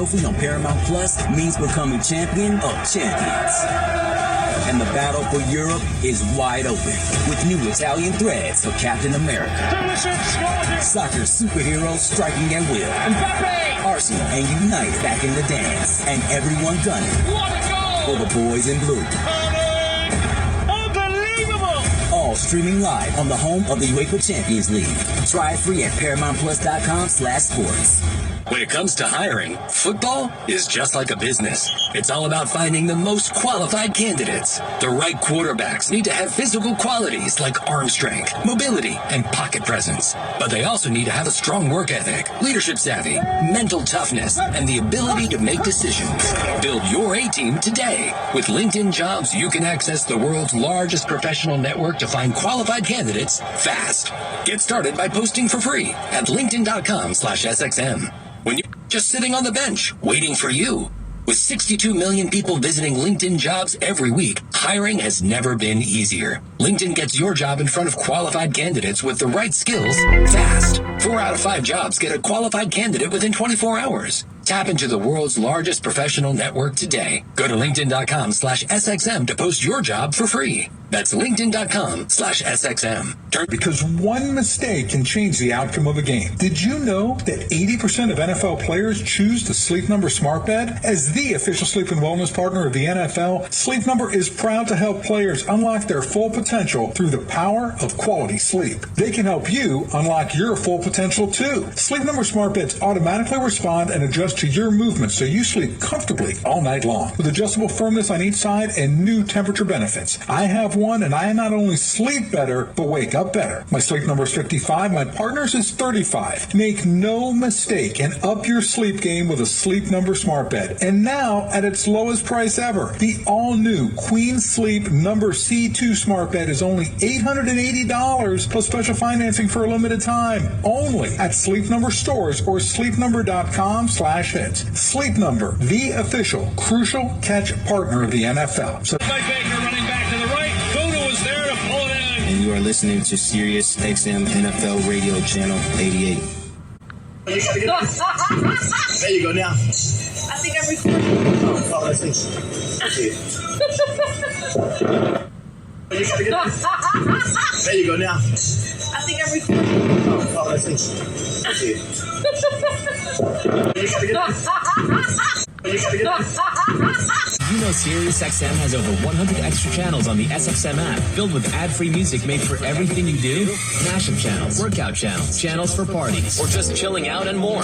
trophy on Paramount Plus means becoming champion of champions. And the battle for Europe is wide open with new Italian threads for Captain America. Soccer superheroes striking at will. Arsenal and United back in the dance. And everyone gunning for the boys in blue. Unbelievable! All streaming live on the home of the UEFA Champions League. Try it free at ParamountPlus.com/sports. When it comes to hiring, football is just like a business. It's all about finding the most qualified candidates. The right quarterbacks need to have physical qualities like arm strength, mobility, and pocket presence. But they also need to have a strong work ethic, leadership savvy, mental toughness, and the ability to make decisions. Build your A-team today. With LinkedIn Jobs, you can access the world's largest professional network to find qualified candidates fast. Get started by posting for free at linkedin.com/SXM. When you're just sitting on the bench, waiting for you. With 62 million people visiting LinkedIn Jobs every week, hiring has never been easier. LinkedIn gets your job in front of qualified candidates with the right skills fast. 4 out of 5 jobs get a qualified candidate within 24 hours. Tap into the world's largest professional network today. Go to linkedin.com/SXM to post your job for free. That's linkedin.com/SXM. Because one mistake can change the outcome of a game. Did you know that 80% of NFL players choose the Sleep Number Smart Bed? As the official sleep and wellness partner of the NFL, Sleep Number is proud to help players unlock their full potential through the power of quality sleep. They can help you unlock your full potential too. Sleep Number Smart Beds automatically respond and adjust to your movements so you sleep comfortably all night long. With adjustable firmness on each side and new temperature benefits. I have one and I not only sleep better, but wake up better. My sleep number is 55, my partner's is 35. Make no mistake and up your sleep game with a Sleep Number Smart Bed. And now at its lowest price ever, the all-new Queen Sleep Number C2 Smart Bed is only $880 plus special financing for a limited time. Only at Sleep Number stores or sleepnumber.com/hits. Sleep Number, the official crucial catch partner of the NFL. So running back to the right. Bono is there to pull it in. And you are listening to Sirius XM NFL Radio Channel 88. There you go now. I think I'm recording. Oh, that's nice. There you go now. I think I'm recording. Oh, that's nice. You know SiriusXM has over 100 extra channels on the SXM app, filled with ad-free music made for everything you do. Mashup channels, workout channels, channels for parties, or just chilling out and more.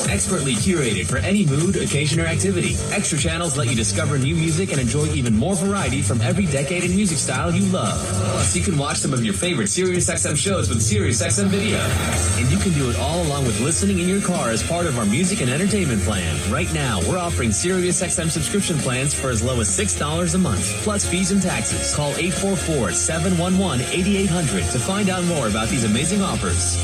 Expertly curated for any mood, occasion, or activity. Extra channels let you discover new music and enjoy even more variety from every decade and music style you love. Plus, you can watch some of your favorite SiriusXM shows with SiriusXM Video. And you can do it all along with listening in your car as part of our music and entertainment plan. Right now, we're offering SiriusXM subscription plans for as low as $6 a month, plus fees and taxes. Call 844-711-8800 to find out more about these amazing offers.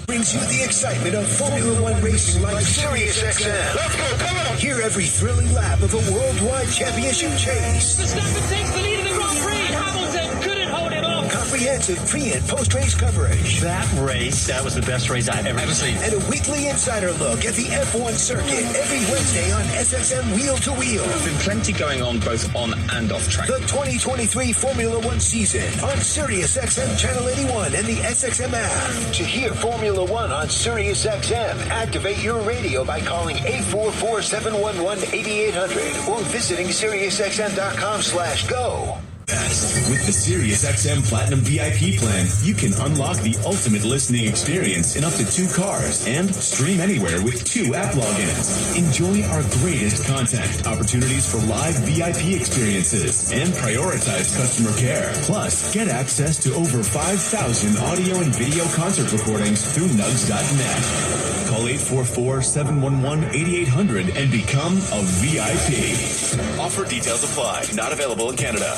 Brings you the excitement of Formula One racing like SiriusXM. Let's go, come on! Hear every thrilling lap of a worldwide championship chase. Verstappen takes the lead in the Grand Prix. Hamilton couldn't hold him off. Comprehensive pre- and post-race coverage. That was the best race I've ever seen. And a weekly insider look at the F1 circuit every Wednesday on SXM Wheel to Wheel. There's been plenty going on both on and off track. The 2023 Formula One season on SiriusXM Channel 81 and the SXM app. To hear Formula One on SiriusXM, activate your radio by calling 844-711-8800 or visiting SiriusXM.com/go. With the SiriusXM Platinum VIP plan, you can unlock the ultimate listening experience in up to 2 cars and stream anywhere with 2 app logins. Enjoy our greatest content, opportunities for live VIP experiences, and prioritized customer care. Plus, get access to over 5,000 audio and video concert recordings through nugs.net. Call 844-711-8800 and become a VIP. Offer details apply. Not available in Canada.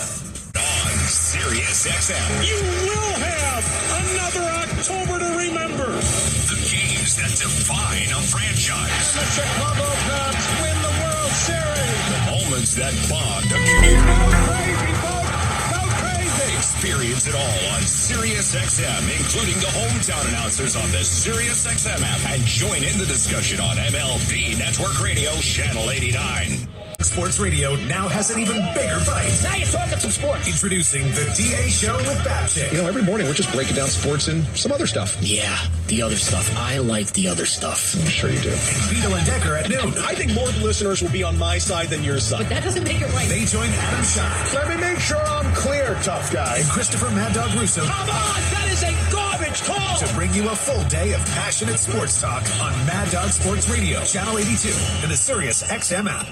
SiriusXM. You will have another October to remember. The games that define a franchise. And the Chicago Cubs win the World Series. The moments that bond a community. Go crazy, folks. Go crazy. Experience it all on SiriusXM, including the hometown announcers on the SiriusXM app, and join in the discussion on MLB Network Radio, Channel 89. Sports Radio now has an even bigger bite. Now you're talking some sports. Introducing the DA Show with Babchick. You know, every morning we're just breaking down sports and some other stuff. Yeah, the other stuff. I like the other stuff. I'm sure you do. And Vito and Decker at noon. I think more listeners will be on my side than your side. But that doesn't make it right. They join Adam Shine. Let me make sure I'm clear, tough guy. And Christopher Mad Dog Russo. Come on, that is a garbage call. To bring you a full day of passionate sports talk on Mad Dog Sports Radio, Channel 82, and the SiriusXM app.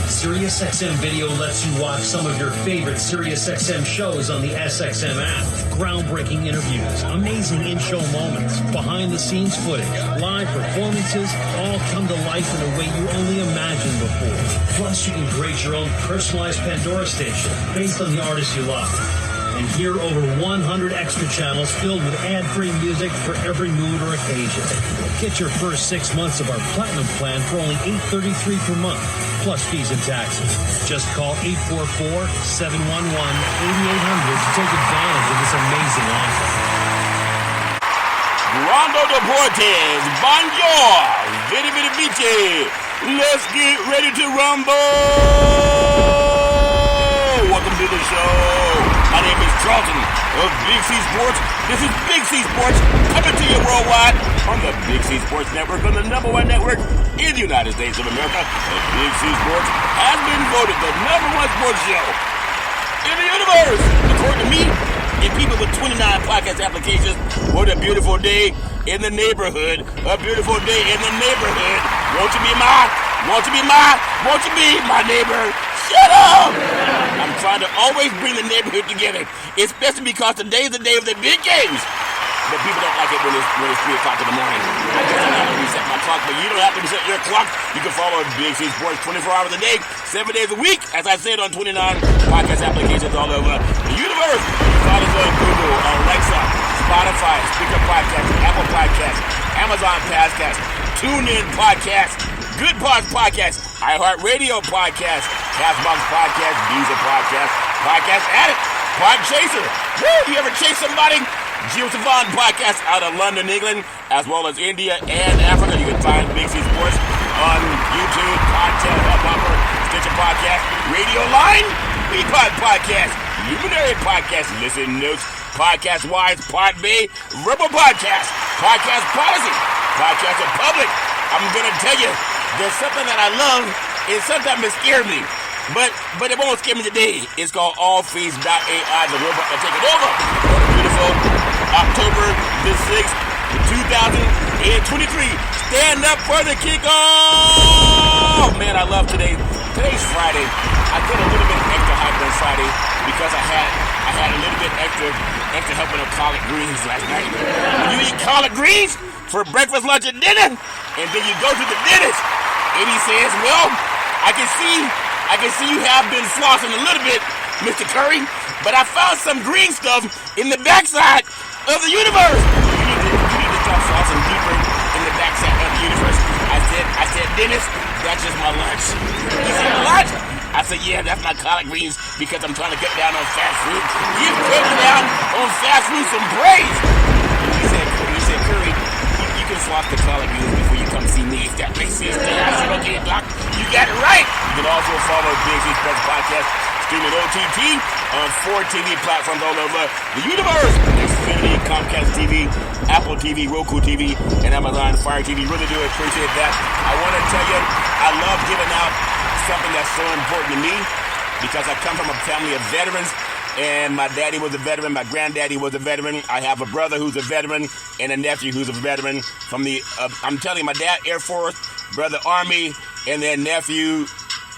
SiriusXM Video lets you watch some of your favorite SiriusXM shows on the SXM app. Groundbreaking interviews, amazing in-show moments, behind-the-scenes footage, live performances, all come to life in a way you only imagined before. Plus, you can create your own personalized Pandora station based on the artists you love. And hear over 100 extra channels filled with ad-free music for every mood or occasion. Get your first 6 months of our Platinum plan for only $8.33 per month, plus fees and taxes. Just call 844-711-8800 to take advantage of this amazing offer. Rondo Deportes, bonjour, very, very beachy. Let's get ready to rumble. Welcome to the show. My name is Charlton of Big C Sports. This is Big C Sports coming to you worldwide on the Big C Sports Network, on the #1 network in the United States of America. And Big C Sports has been voted the #1 sports show in the universe. According to me and people with 29 podcast applications, what a beautiful day in the neighborhood. A beautiful day in the neighborhood. Won't you be my neighbor? Shut up! I'm trying to always bring the neighborhood together, especially because today's the day of the big games. But people don't like it when it's 3 o'clock in the morning. I guess I have to reset my clock, but you don't have to reset your clock. You can follow Big C Sports 24 hours a day, 7 days a week, as I said, on 29 podcast applications all over the universe. Follow us on Google, Alexa, Spotify, Speaker Podcast, Apple Podcast, Amazon Podcast, TuneIn Podcast, Good Pods Podcast, iHeartRadio Podcast, Castbox Podcast, Deezer Podcast, Podcast Addict, Podchaser. Woo! You ever chase somebody? Gio Savon Podcast out of London, England, as well as India and Africa. You can find Big C Sports on YouTube, Podcast, Hubhopper, Stitcher Podcast, Radio Line, Beatpod Podcast, Luminary Podcast, Listen Notes, Podcast Wise, Podbay, Rebel Podcast, Podcast Policy, Podcast in Public. I'm going to tell you, there's something that I love, and sometimes it scares me. But it won't scare me today. It's called AllFeeds.ai. The robot will take it over. What a beautiful October the 6th, 2023. Stand up for the kickoff! Man, I love today. Today's Friday. I get a little bit extra hype on Friday because I had a little bit extra helping of collard greens last night. When you eat collard greens for breakfast, lunch, and dinner, and then you go to the dentist, and he says, well, I can see you have been flossing a little bit, Mr. Curry, but I found some green stuff in the backside of the universe. You need to start flossing deeper in the backside of the universe. I said, Dennis, that's just my lunch. He said, what? I said, yeah, that's my collard greens because I'm trying to cut down on fast food. You cutting down on fast food some praise. He said, Curry, you can floss the collard greens before you come see me, if that makes sense. I said, okay, Doc, you got it right. You can also follow Big C Sports Podcast, streaming OTT on 4 TV platforms all over the universe. Xfinity, Comcast TV, Apple TV, Roku TV, and Amazon Fire TV. Really do appreciate that. I want to tell you, I love giving out something that's so important to me because I come from a family of veterans. And my daddy was a veteran. My granddaddy was a veteran. I have a brother who's a veteran and a nephew who's a veteran. From the, I'm telling you, my dad, Air Force, brother, Army, and then nephew,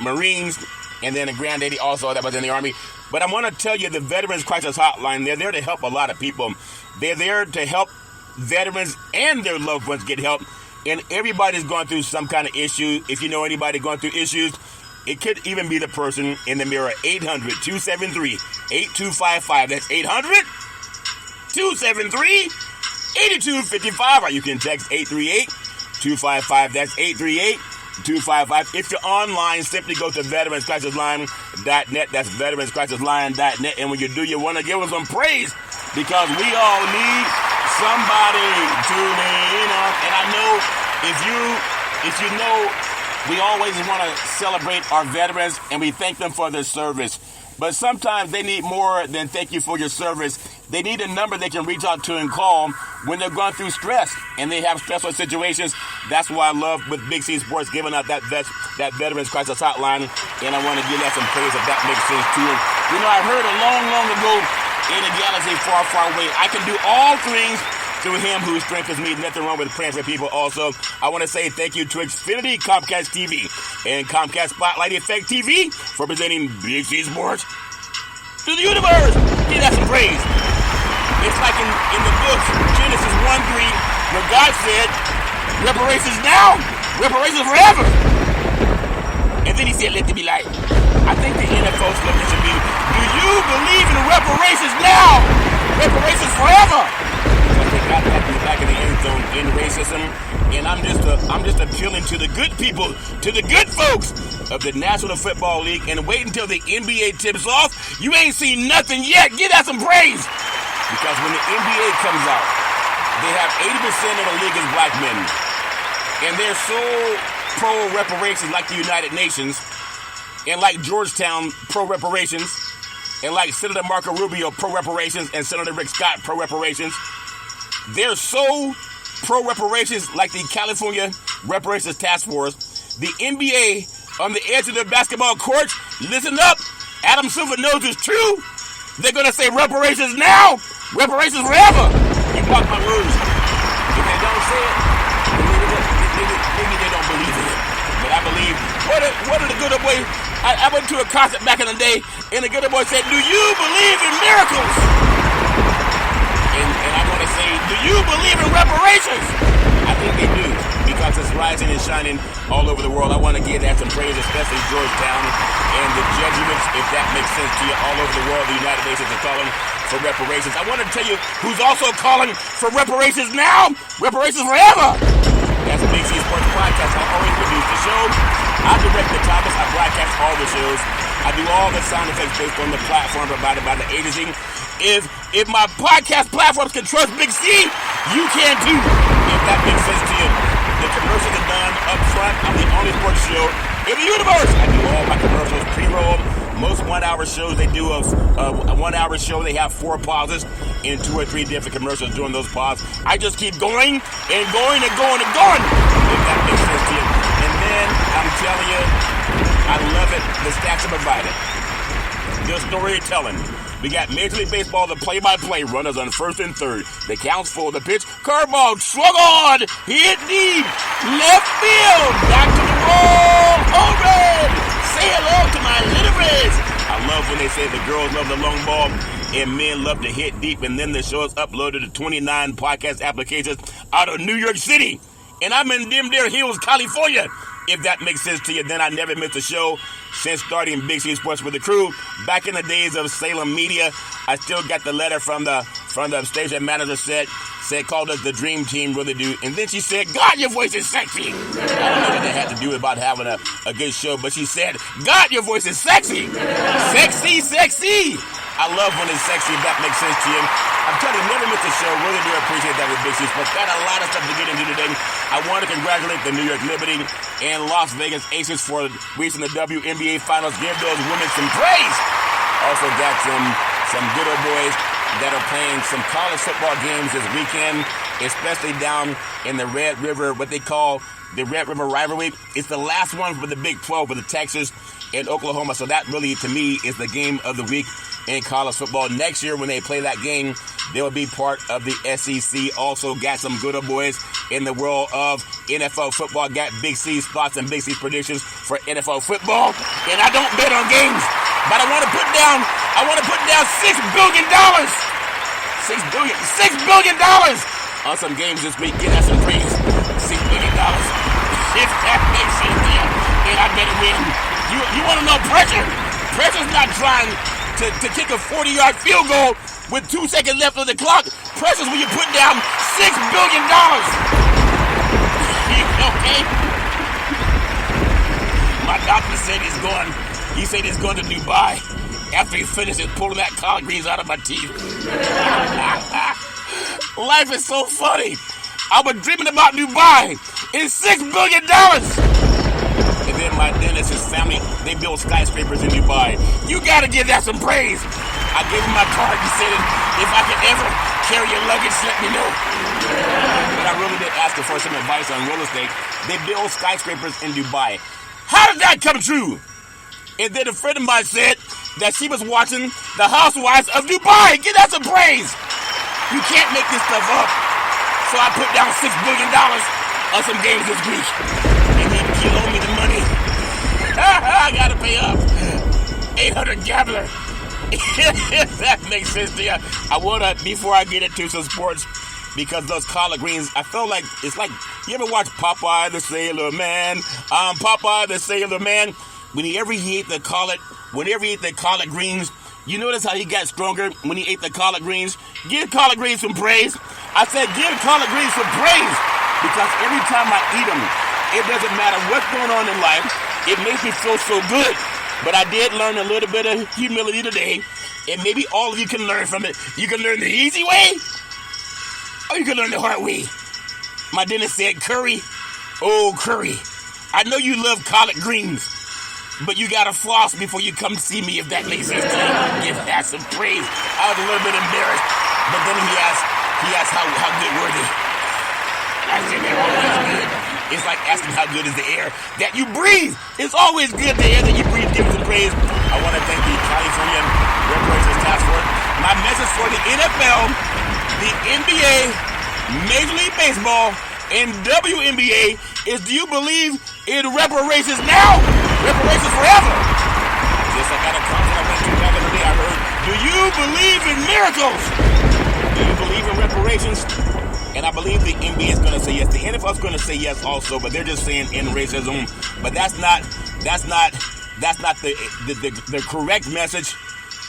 Marines, and then a granddaddy also that was in the Army. But I want to tell you, the Veterans Crisis Hotline, they're there to help a lot of people. They're there to help veterans and their loved ones get help. And everybody's going through some kind of issue. If you know anybody going through issues, it could even be the person in the mirror. 800-273-8255. That's 800-273-8255. Or you can text 838-255. That's 255. If you're online, simply go to veteranscrisisline.net. That's veteranscrisisline.net. And when you do, you want to give us some praise because we all need somebody to lean on. And I know if you know, we always want to celebrate our veterans and we thank them for their service. But sometimes they need more than thank you for your service. They need a number they can reach out to and call when they're going through stress and they have stressful situations. That's why I love with Big C Sports giving out that Veterans Crisis Hotline. And I want to give that some praise if that makes sense to you. You know, I heard a long, long ago in a galaxy far, far away, I can do all things through him who strengthens me. Nothing wrong with praying for people. Also, I want to say thank you to Xfinity Comcast TV and Comcast Spotlight Effect TV for presenting Big C Sports to the universe. Give that some praise. It's like in the book Genesis 1:3, where God said, reparations now, reparations forever. And then he said, let there be light. I think the NFL slogan should be, do you believe in reparations now, reparations forever? They got that in the back of the end zone in racism, and I'm just appealing to the good people, to the good folks of the National Football League, and wait until the NBA tips off. You ain't seen nothing yet. Give that some praise, because when the NBA comes out, they have 80% of the league is black men, and they're so pro reparations, like the United Nations, and like Georgetown pro reparations, and like Senator Marco Rubio pro reparations, and Senator Rick Scott pro reparations. They're so pro-reparations like the California Reparations Task Force. The NBA on the edge of their basketball courts, listen up. Adam Silver knows it's true. They're going to say reparations now, reparations forever. You mark my words. If they don't say it, maybe they don't believe in it. But I believe, what are the good old boys? I went to a concert back in the day, and the good old boy said, do you believe in miracles? And I want to say, do you believe in reparations? I think they do, because it's rising and shining all over the world. I want to give that some praise, especially Georgetown and the Jesuits, if that makes sense to you, all over the world. The United Nations are calling for reparations. I want to tell you who's also calling for reparations now, reparations forever. That's a Big C Sports Podcast. I always produce the show. I direct the topics. I broadcast all the shows. I do all the sound effects based on the platform provided by the agency. If my podcast platforms can trust Big C, you can too. If that makes sense to you. The commercials are done up front. I'm the only sports show in the universe. I do all my commercials pre-rolled. Most 1 hour shows, they do a 1 hour show. They have 4 pauses in 2 or 3 different commercials during those pauses. I just keep going and going and going and going. If that makes sense to you. And then I'm telling you, I love it. The stats are provided. The storytelling. We got Major League Baseball, the play-by-play runners on first and third. The counts for the pitch. Curveball, swung on, hit deep, left field, back to the wall, home run. Say hello to my little Reds. I love when they say the girls love the long ball and men love to hit deep. And then the show is uploaded to 29 podcast applications out of New York City. And I'm in Dim Deer Hills, California. If that makes sense to you, then I never missed a show since starting Big C Sports with the crew. Back in the days of Salem Media, I still got the letter from the station manager said called us the Dream Team, really do. And then she said, God, your voice is sexy. I don't know what that had to do about having a good show, but she said, God, your voice is sexy. Sexy, sexy. I love when it's sexy, if that makes sense to you. I'm telling you, never miss a show. Really do appreciate that with Big C Sports. Got a lot of stuff to get into today. I want to congratulate the New York Liberty and Las Vegas Aces for reaching the WNBA Finals. Give those women some praise. Also got some good old boys that are playing some college football games this weekend, especially down in the Red River, what they call the Red River Rivalry. It's the last one for the Big 12 with the Texas and Oklahoma. So that really, to me, is the game of the week in college football. Next year, when they play that game, they will be part of the SEC. Also got some good old boys in the world of NFL football. Got Big C spots and Big C predictions for NFL football. And I don't bet on games, but I want to put down $6 billion. $6 billion on some games this week. Get us some praise. $6 billion. If that makes sense to you, then I better win. You want to know pressure? Pressure's not trying to kick a 40-yard field goal with 2 seconds left on the clock. Pressure's when you put down $6 billion. Okay? My doctor said he's going to Dubai after he finishes pulling that collard greens out of my teeth. Life is so funny. I was dreaming about Dubai. It's $6 billion. And then my dentist, his family, they build skyscrapers in Dubai. You got to give that some praise. I gave him my card and said, if I could ever carry your luggage, let me know. But I really did ask her for some advice on real estate. They build skyscrapers in Dubai. How did that come true? And then a friend of mine said that she was watching The Housewives of Dubai. Give that some praise. You can't make this stuff up. So I put down $6 billion on some games this week. And he loaned me the money. I gotta pay up. 800 gambler. If that makes sense to you. I wanna, before I get into some sports, because those collard greens, I feel like, it's like, you ever watch Popeye the Sailor Man? Popeye the Sailor Man. Whenever he ate the collard greens, you notice how he got stronger when he ate the collard greens? Give collard greens some praise. I said give collard greens some praise. Because every time I eat them, it doesn't matter what's going on in life, it makes me feel so good. But I did learn a little bit of humility today, and maybe all of you can learn from it. You can learn the easy way, or you can learn the hard way. My dentist said, curry, oh curry. I know you love collard greens, but you gotta floss before you come see me, if that makes sense to you. Give that some praise. I was a little bit embarrassed, but then he asked how good were they? I said they're always good. It's like asking how good is the air that you breathe. It's always good, the air that you breathe. Give some praise. I want to thank the California Reparations Task Force. My message for the NFL, the NBA, Major League Baseball, and WNBA is, do you believe in reparations now? Reparations forever. Just like at a concert I went to back in the day, I heard, do you believe in miracles? Do you believe in reparations? And I believe the NBA is going to say yes. The NFL is going to say yes also, but they're just saying end racism. But that's not the correct message.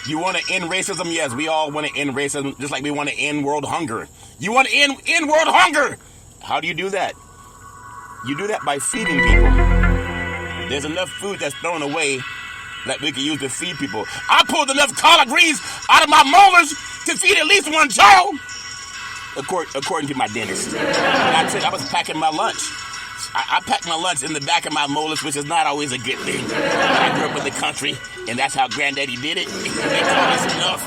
You want to end racism? Yes, we all want to end racism, just like we want to end world hunger. You want to end world hunger? How do you do that? You do that by feeding people. There's enough food that's thrown away that we can use to feed people. I pulled enough collard greens out of my molars to feed at least one child. According to my dentist. And I said I was packing my lunch. I packed my lunch in the back of my molars, which is not always a good thing. I grew up in the country, and that's how Granddaddy did it. They call us enough.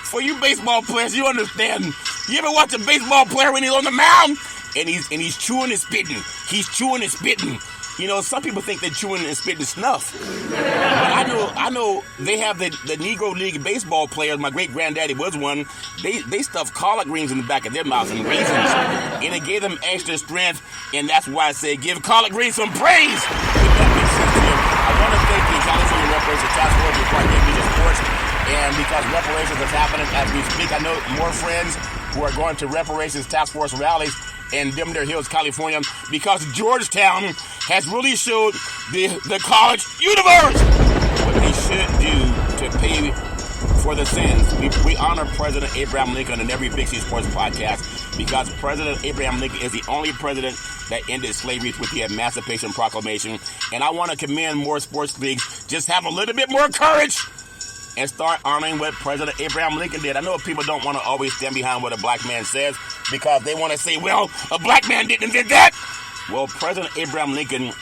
For you baseball players, you understand. You ever watch a baseball player when he's on the mound and he's chewing and spitting? He's chewing and spitting. You know, some people think that chewing and spitting is snuff. But I know they have the Negro League baseball players. My great-granddaddy was one. They stuffed collard greens in the back of their mouths and raisins. And it gave them extra strength. And that's why I say give collard greens some praise. If that makes sense to you. I want to thank the California Reparations Task Force before I get into sports. And because reparations is happening as we speak, I know more friends who are going to Reparations Task Force rallies in Dimter Hills, California, because Georgetown has really showed the college universe what they should do to pay for the sins. We honor President Abraham Lincoln in every Big C Sports podcast because President Abraham Lincoln is the only president that ended slavery with the Emancipation Proclamation. And I want to commend more sports leagues. Just have a little bit more courage and start honoring what President Abraham Lincoln did. I know people don't want to always stand behind what a black man says because they want to say, well, a black man didn't invent that. Well, President Abraham Lincoln,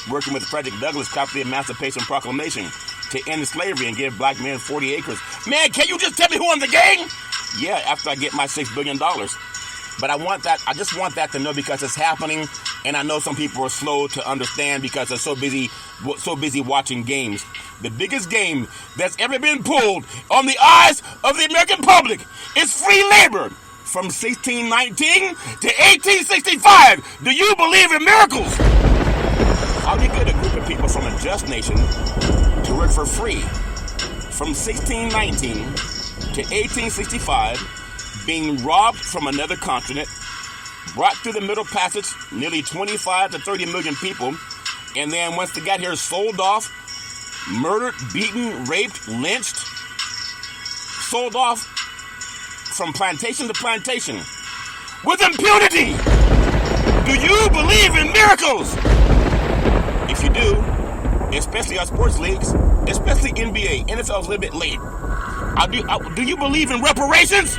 working with Frederick Douglass, copied the Emancipation Proclamation to end slavery and give black men 40 acres. Man, can you just tell me who won the game? Yeah, after I get my $6 billion. But I just want that to know because it's happening, and I know some people are slow to understand because they're so busy watching games. The biggest game that's ever been pulled on the eyes of the American public is free labor from 1619 to 1865. Do you believe in miracles? How do you get a group of people from a just nation to work for free from 1619 to 1865, being robbed from another continent, brought through the Middle Passage, nearly 25 to 30 million people, and then once they got here, sold off, murdered, beaten, raped, lynched, sold off from plantation to plantation with impunity. Do you believe in miracles? if you do, especially our sports leagues, especially NBA, NFL's a little bit late. Do you believe in reparations?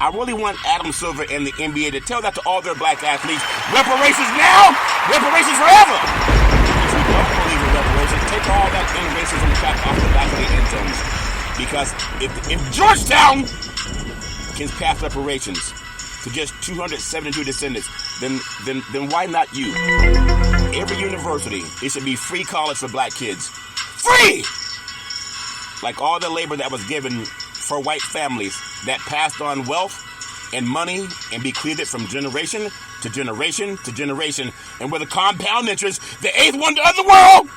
I really want Adam Silver and the NBA to tell that to all their black athletes. Reparations now, reparations forever. If you don't believe in reparations, take all that racism crap off the back of the end zones. Because if Georgetown can pass reparations to just 272 descendants, then why not you? Every university, it should be free college for black kids. Free! Like all the labor that was given for white families that passed on wealth and money and bequeathed it from generation to generation to generation. And with a compound interest, the eighth wonder of the world,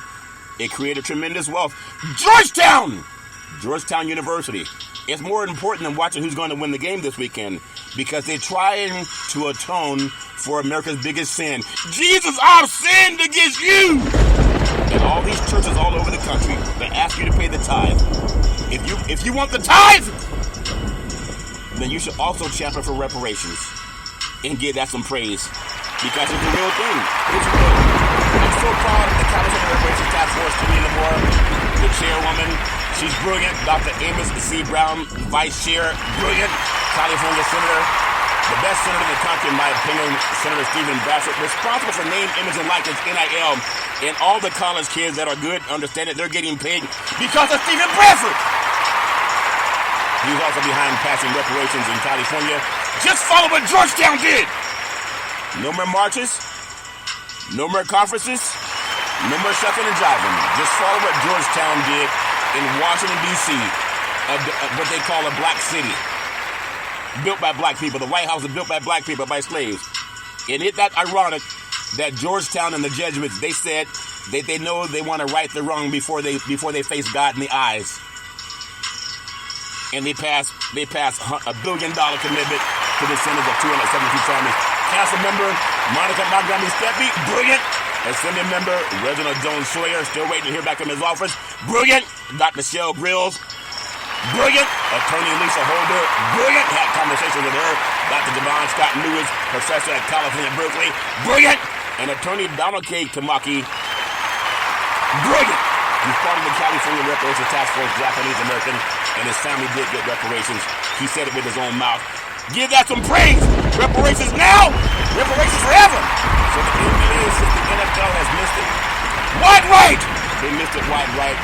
it created tremendous wealth. Georgetown University. It's more important than watching who's going to win the game this weekend because they're trying to atone for America's biggest sin. Jesus, I've sinned against you! And all these churches all over the country that ask you to pay the tithe. If you want the tithe, then you should also champion for reparations and give that some praise because it's a real thing. It's real. I'm so proud of the California Reparations Task Force, Jimmy Lamore, the chairwoman. She's brilliant. Dr. Amos C. Brown, vice chair, brilliant. California senator, the best senator in the country, in my opinion, Senator Stephen Bassett, responsible for name, image, and likeness, NIL, and all the college kids that are good understand that they're getting paid because of Stephen Bradford. He's also behind passing reparations in California. Just follow what Georgetown did. No more marches, no more conferences, no more shucking and jiving. Just follow what Georgetown did in Washington, D.C., what they call a black city. Built by black people. The White House is built by black people, by slaves. And isn't that ironic that Georgetown and the Jesuits, they said that they know they want to right the wrong before they face God in the eyes. And they passed $1 billion commitment to the descendants of 272 families. Council member Monica Montgomery Steppe, brilliant. Assembly member Reginald Jones Sawyer, still waiting to hear back from his office, brilliant. Dr. Shell Grills, brilliant. Attorney Lisa Holder, brilliant. Had conversations with her. Dr. Javon Scott Lewis, professor at California Berkeley, brilliant. And attorney Donald K. Tamaki, brilliant. He's part of the California Reparations Task Force, Japanese American, and his family did get reparations. He said it with his own mouth. Give that some praise. Reparations now, reparations forever. So the NBA, since the NFL has missed it, wide right. They missed it wide right.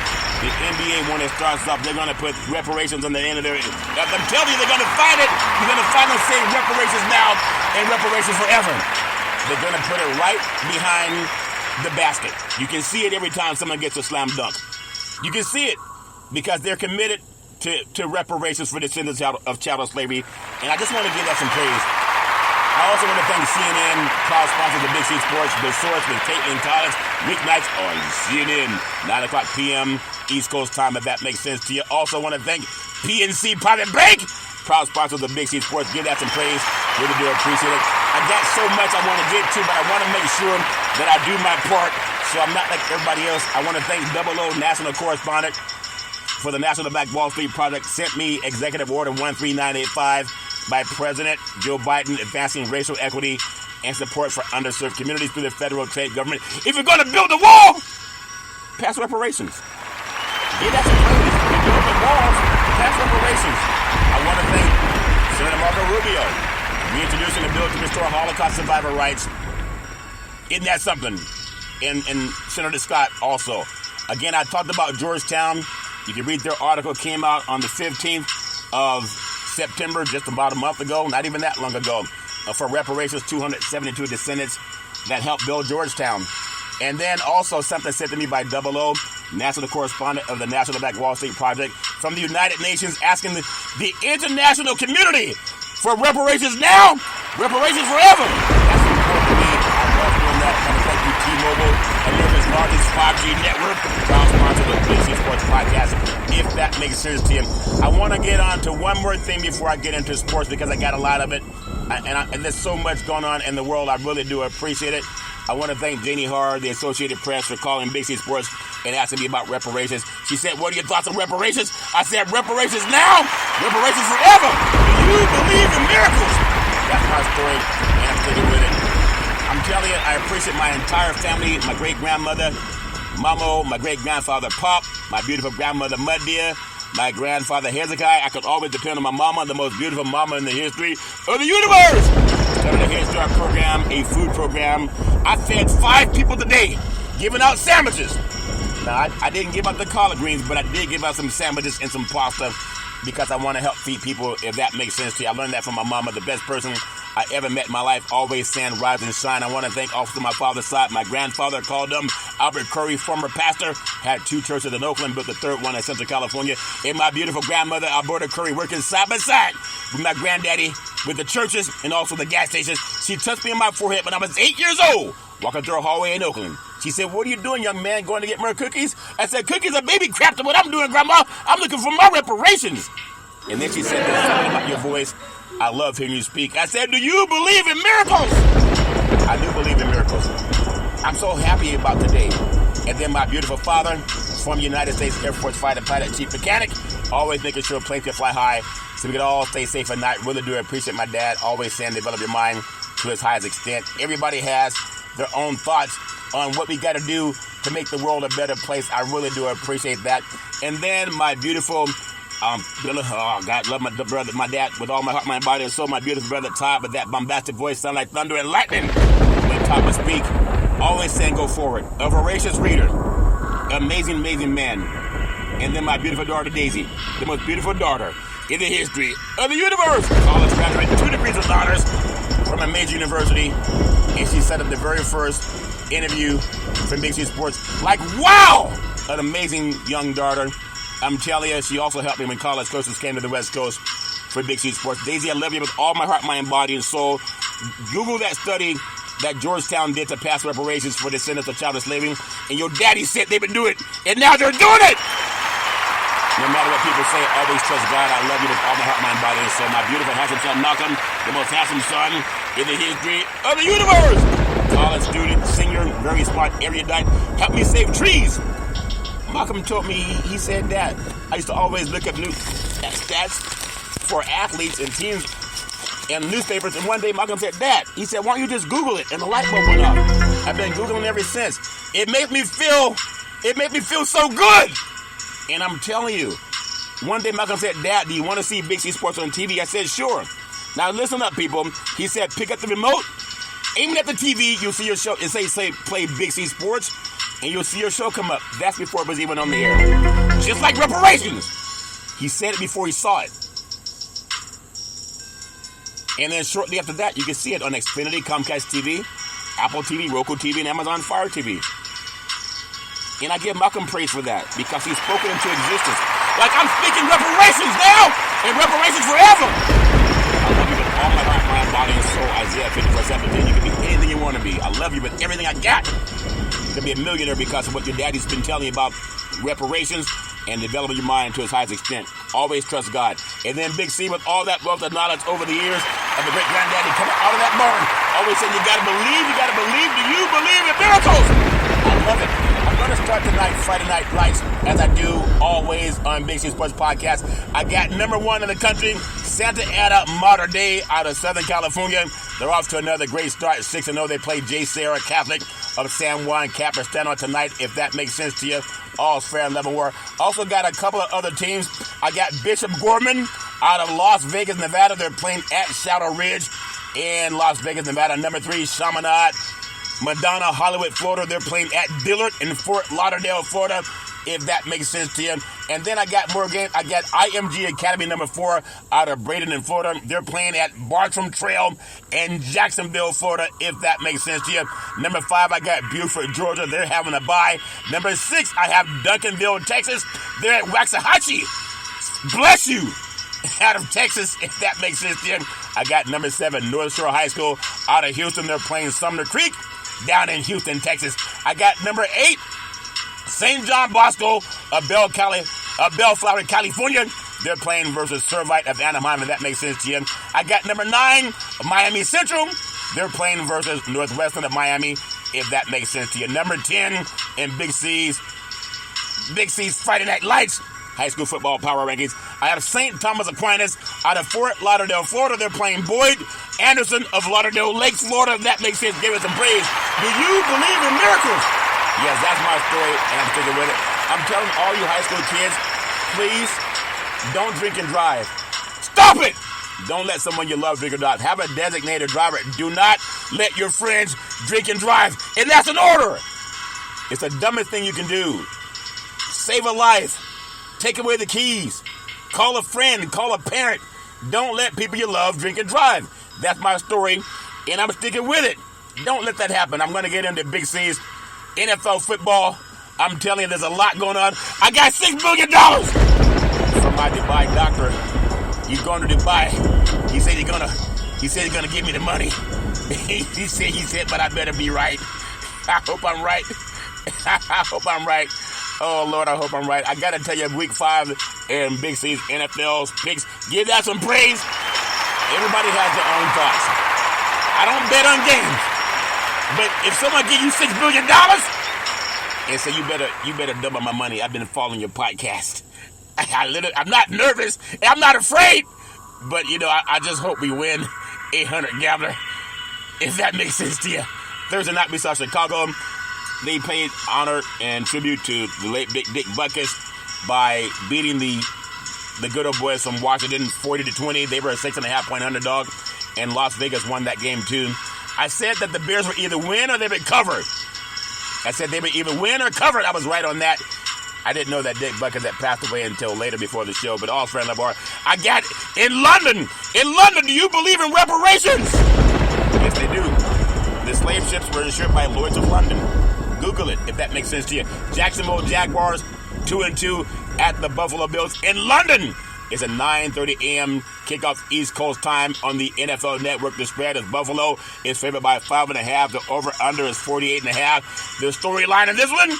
The NBA, when it starts up, they're going to put reparations on the end of their... I'm telling you, they're going to fight it. They're going to finally say reparations now and reparations forever. They're going to put it right behind the basket. You can see it every time someone gets a slam dunk. You can see it because they're committed to reparations for descendants of chattel slavery. And I just want to give that some praise. I also want to thank CNN, proud sponsors of Big C Sports, The Source with Caitlin Collins, weeknights on CNN, 9 o'clock p.m. East Coast time, if that makes sense to you. Also want to thank PNC Private Bank, proud sponsors of Big C Sports. Give that some praise. Really do appreciate it. I got so much I want to get to, but I want to make sure that I do my part so I'm not like everybody else. I want to thank Double O, national correspondent for the National Black Wall Street Project, sent me Executive Order 13985 by President Joe Biden advancing racial equity and support for underserved communities through the federal trade government. If you're going to build a wall, pass reparations. Give that some praise. If you're building walls, pass reparations. I want to thank Senator Marco Rubio reintroducing a bill to restore Holocaust survivor rights. Isn't that something? And Senator Scott also. Again, I talked about Georgetown. You can read their article, came out on the 15th of September, just about a month ago, not even that long ago, for reparations, 272 descendants that helped build Georgetown. And then also something sent to me by Double O, national correspondent of the National Black Wall Street Project, from the United Nations, asking the international community for reparations now, reparations forever. That's important to me. I love doing that. I want to thank you, T-Mobile, America's largest 5G network, proud sponsor of the Big C Sports Podcast, if that makes sense to you. I want to get on to one more thing before I get into sports because I got a lot of it. And there's so much going on in the world. I really do appreciate it. I want to thank Janie Harr, the Associated Press, for calling Big C Sports and asking me about reparations. She said, what are your thoughts on reparations? I said, reparations now, reparations forever. Do you believe in miracles? That's my story, and I'm sticking with it. I'm telling you, I appreciate my entire family, my great-grandmother, Mamo, my great-grandfather Pop, my beautiful grandmother Mud Deer, my grandfather Hezekiah. I could always depend on my mama, the most beautiful mama in the history of the universe. Started a Head Start program, a food program. I fed 5 people today, giving out sandwiches. Now, I didn't give out the collard greens, but I did give out some sandwiches and some pasta because I want to help feed people, if that makes sense to you. I learned that from my mama, the best person I ever met in my life, always saying rise and shine. I want to thank also my father's side. My grandfather called him Albert Curry, former pastor, had 2 churches in Oakland, built the 3rd one in Central California. And my beautiful grandmother, Alberta Curry, working side by side with my granddaddy with the churches and also the gas stations. She touched me on my forehead when I was 8 years old, walking through a hallway in Oakland. She said, "What are you doing, young man, going to get more cookies?" I said, "Cookies are baby crap to what I'm doing, Grandma. I'm looking for my reparations." And then she said, "There's something about your voice. I love hearing you speak." I said, "Do you believe in miracles?" I do believe in miracles. I'm so happy about today. And then my beautiful father, former United States Air Force fighter pilot, chief mechanic, always making sure planes can fly high so we can all stay safe at night. Really do appreciate my dad, always saying develop your mind to its highest extent. Everybody has their own thoughts on what we got to do to make the world a better place. I really do appreciate that. And then my beautiful God, love my brother, my dad with all my heart, mind, body, and soul. My beautiful brother Todd with that bombastic voice, sound like thunder and lightning when Todd would speak. Always saying go forward. A voracious reader. Amazing, amazing man. And then my beautiful daughter Daisy, the most beautiful daughter in the history of the universe. College graduate, 2 degrees with honors from a major university. And she set up the very first interview for Big C Sports. Like, wow! An amazing young daughter. I'm telling you, she also helped me when college coaches came to the West Coast for Big C Sports. Daisy, I love you with all my heart, mind, body, and soul. Google that study that Georgetown did to pass reparations for descendants of child enslaving, and your daddy said they've been doing it, and now they're doing it! No matter what people say, always trust God. I love you with all my heart, mind, body, and soul. My beautiful, handsome son, Malcolm, the most handsome son in the history of the universe. College student, singer, very smart, erudite, helped me save trees. Malcolm told me, he said that I used to always look up new stats for athletes and teams and newspapers. And one day Malcolm said, "Dad," he said, "why don't you just Google it?" And the light bulb went off. I've been Googling ever since. It made me feel so good. And I'm telling you, one day Malcolm said, "Dad, do you want to see Big C Sports on TV?" I said, "Sure." Now listen up, people. He said, pick up the remote, aim it at the TV, you'll see your show. It say play Big C Sports. And you'll see your show come up. That's before it was even on the air. Just like reparations. He said it before he saw it. And then shortly after that, you can see it on Xfinity, Comcast TV, Apple TV, Roku TV, and Amazon Fire TV. And I give Malcolm praise for that because he's spoken into existence. Like I'm speaking reparations now and reparations forever. I love you with all my heart, mind, body, and soul. Isaiah 54:17. You can be anything you want to be. I love you with everything I got. You can be a millionaire because of what your daddy's been telling you about reparations and developing your mind to its highest extent. Always trust God. And then Big C with all that wealth of knowledge over the years of the great granddaddy coming out of that barn. Always saying you gotta believe, you gotta believe. Do you believe in miracles? I love it. I'm gonna start tonight, Friday Night Lights, as I do always on Big C Sports Podcast. I got number 1 in the country, Santa Ana Mater Dei out of Southern California. They're off to another great start, 6-0. They play J. Sarah Catholic of San Juan Capistrano tonight, if that makes sense to you. All's fair and level war. Also got a couple of other teams. I got Bishop Gorman out of Las Vegas, Nevada. They're playing at Shadow Ridge in Las Vegas, Nevada. Number 3, Chaminade, Madonna, Hollywood, Florida. They're playing at Dillard in Fort Lauderdale, Florida, if that makes sense to you. And then I got more games. I got IMG Academy number 4 out of Bradenton, Florida. They're playing at Bartram Trail in Jacksonville, Florida, if that makes sense to you. Number 5, I got Beaufort, Georgia. They're having a bye. Number 6, I have Duncanville, Texas. They're at Waxahachie. Bless you. Out of Texas, if that makes sense to you. I got number 7, North Shore High School out of Houston. They're playing Sumner Creek down in Houston, Texas. I got number 8, St. John Bosco of Bellflower, California. They're playing versus Servite of Anaheim, if that makes sense to you. I got number 9, Miami Central. They're playing versus Northwestern of Miami, if that makes sense to you. Number 10 in Big C's Friday Night Lights high school football power rankings. I have St. Thomas Aquinas out of Fort Lauderdale, Florida. They're playing Boyd Anderson of Lauderdale Lakes, Florida. If that makes sense, give it some praise. Do you believe in miracles? Yes, that's my story, and I'm sticking with it. I'm telling all you high school kids, please don't drink and drive. Stop it! Don't let someone you love drink or drive. Have a designated driver. Do not let your friends drink and drive. And that's an order. It's the dumbest thing you can do. Save a life. Take away the keys. Call a friend. Call a parent. Don't let people you love drink and drive. That's my story, and I'm sticking with it. Don't let that happen. I'm going to get into Big C's NFL football. I'm telling you, there's a lot going on. I got $6 million from my Dubai doctor. He's going to Dubai. He said he's gonna give me the money. he said, but I better be right. I hope I'm right. I hope I'm right. Oh Lord, I hope I'm right. I gotta tell you, week 5 and Big C's NFL's picks. Give that some praise. Everybody has their own thoughts. I don't bet on games, but if someone give you $6 billion and say you better double my money, I've been following your podcast. I'm not nervous. I'm not afraid. But, I just hope we win 800 Gambler, if that makes sense to you. Thursday night, we saw Chicago. They paid honor and tribute to the late Big Dick Butkus by beating the good old boys from Washington 40-20. They were a 6.5-point underdog, and Las Vegas won that game, too. I said that the Bears would either win or they would cover. I said they would either win or cover. I was right on that. I didn't know that Dick Butkus had passed away until later before the show, but all friend LeVar, I got it. In London, do you believe in reparations? Yes, they do. The slave ships were insured by Lloyd's of London. Google it, if that makes sense to you. Jacksonville Jaguars, 2-2 at the Buffalo Bills in London. It's a 9:30 a.m. kickoff East Coast time on the NFL Network. The spread is Buffalo is favored by 5.5. The over-under is 48.5. The storyline in this one,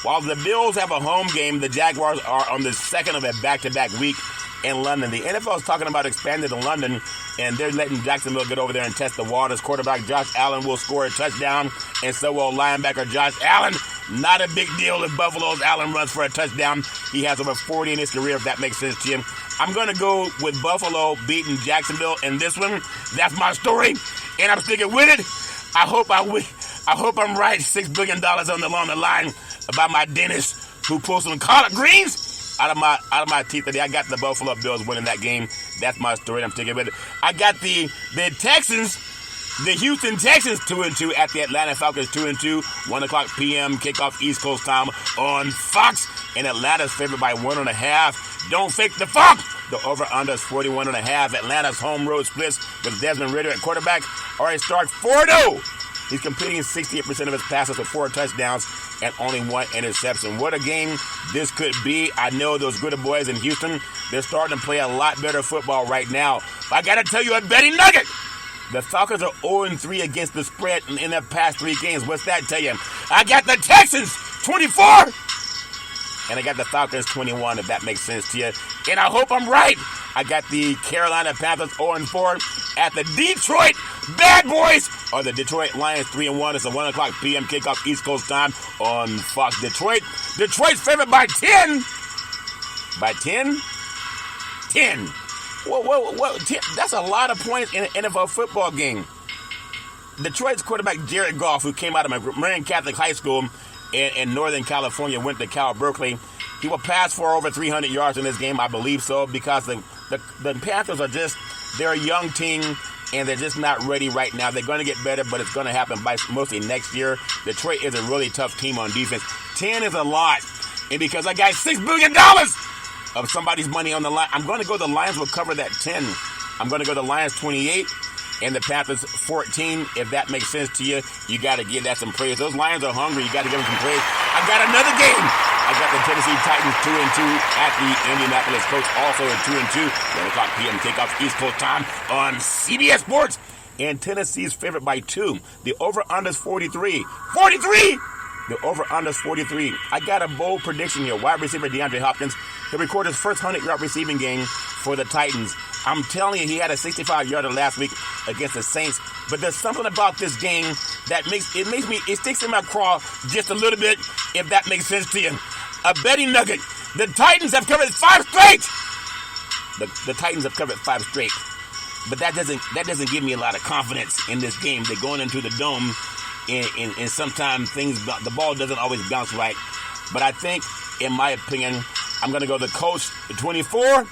while the Bills have a home game, the Jaguars are on the second of a back-to-back week in London. The NFL is talking about expanding to London, and they're letting Jacksonville get over there and test the waters. Quarterback Josh Allen will score a touchdown, and so will linebacker Josh Allen. Not a big deal if Buffalo's Allen runs for a touchdown. He has over 40 in his career, if that makes sense to you. I'm going to go with Buffalo beating Jacksonville in this one. That's my story, and I'm sticking with it. I hope I'm right. $6 billion on the line about my dentist who pulled some collard greens out of my teeth today. I got the Buffalo Bills winning that game. That's my story. I'm sticking with it. I got the Texans, the Houston Texans 2-2 at the Atlanta Falcons 2-2. 1:00 p.m. kickoff East Coast time on Fox. And Atlanta's favored by 1.5. Don't fake the funk. The over-under is 41.5. Atlanta's home road splits with Desmond Ridder at quarterback. Already starts 4-0. He's completing 68% of his passes with 4 touchdowns and only 1 interception. What a game this could be. I know those good boys in Houston, they're starting to play a lot better football right now. But I got to tell you a betting nugget. The Falcons are 0-3 against the spread in their past 3 games. What's that tell you? I got the Texans 24. And I got the Falcons 21, if that makes sense to you. And I hope I'm right. I got the Carolina Panthers 0-4 at the Detroit Bad Boys, or the Detroit Lions 3-1. It's a 1:00 p.m. kickoff East Coast time on Fox. Detroit's favored by 10. By 10? 10. Whoa. 10. That's a lot of points in an NFL football game. Detroit's quarterback Jared Goff, who came out of Marian Catholic High School in Northern California, went to Cal Berkeley. He will pass for over 300 yards in this game, I believe so, because the Panthers are they're a young team, and they're just not ready right now. They're going to get better, but it's going to happen by mostly next year. Detroit is a really tough team on defense. 10 is a lot, and because I got $6 billion of somebody's money on the line, I'm going to go the Lions will cover that 10. I'm going to go the Lions 28. And the Panthers 14, if that makes sense to you, you got to give that some praise. Those Lions are hungry. You got to give them some praise. I got another game. I got the Tennessee Titans 2-2 at the Indianapolis Colts, also at 2-2. 1:00 p.m. kickoff East Coast time on CBS Sports. And Tennessee's favored by 2. The over-under is 43. 43! The over-under is 43. I got a bold prediction here. Wide receiver DeAndre Hopkins, he'll record his first 100-yard receiving game for the Titans. I'm telling you, he had a 65-yarder last week against the Saints. But there's something about this game that it sticks in my craw just a little bit, if that makes sense to you. A betting nugget. The Titans have covered 5 straight. The Titans have covered 5 straight. But that doesn't give me a lot of confidence in this game. They're going into the Dome, and sometimes the ball doesn't always bounce right. But I think, in my opinion, I'm going to go the Colts 24,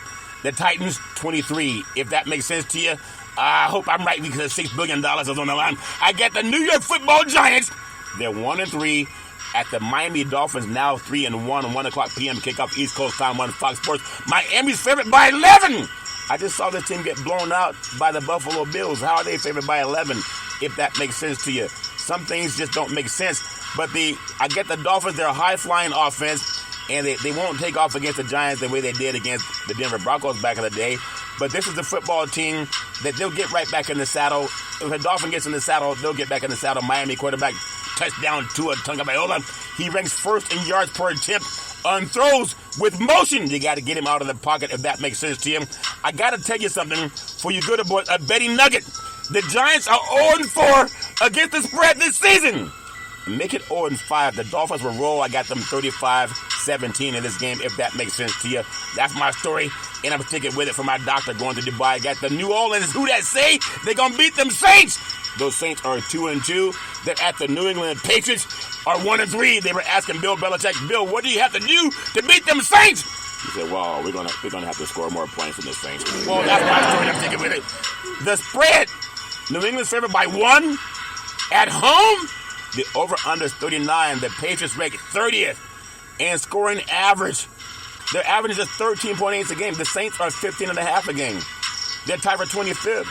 the Titans 23. If that makes sense to you, I hope I'm right because $6 billion is on the line. I got the New York Football Giants. They're 1-3 at the Miami Dolphins, now 3-1, 1 o'clock p.m. kickoff East Coast time on Fox Sports. Miami's favored by 11. I just saw this team get blown out by the Buffalo Bills. How are they favored by 11? If that makes sense to you. Some things just don't make sense. But I get the Dolphins, they're a high-flying offense, and they won't take off against the Giants the way they did against the Denver Broncos back in the day. But this is a football team that they'll get right back in the saddle. If a Dolphin gets in the saddle, they'll get back in the saddle. Miami quarterback, touchdown Tua Tagovailoa. He ranks first in yards per attempt on throws with motion. You got to get him out of the pocket if that makes sense to you. I got to tell you something for you good boys, a betting nugget. The Giants are 0-4 against the spread this season. Make it 0-5. The Dolphins will roll. I got them 35-17 in this game, if that makes sense to you. That's my story, and I'm sticking with it for my doctor going to Dubai. I got the New Orleans, who that say? They're going to beat them Saints. Those Saints are 2-2. They're at the New England Patriots are 1-3. They were asking Bill Belichick, Bill, what do you have to do to beat them Saints? He said, well, we're gonna have to score more points than the Saints. Well, that's my story. I'm sticking with it. The spread, New England's favored by 1 at home. The over-under is 39. The Patriots rank 30th in scoring average. Their average is 13.8 a game. The Saints are 15.5 a game. They're tied for 25th.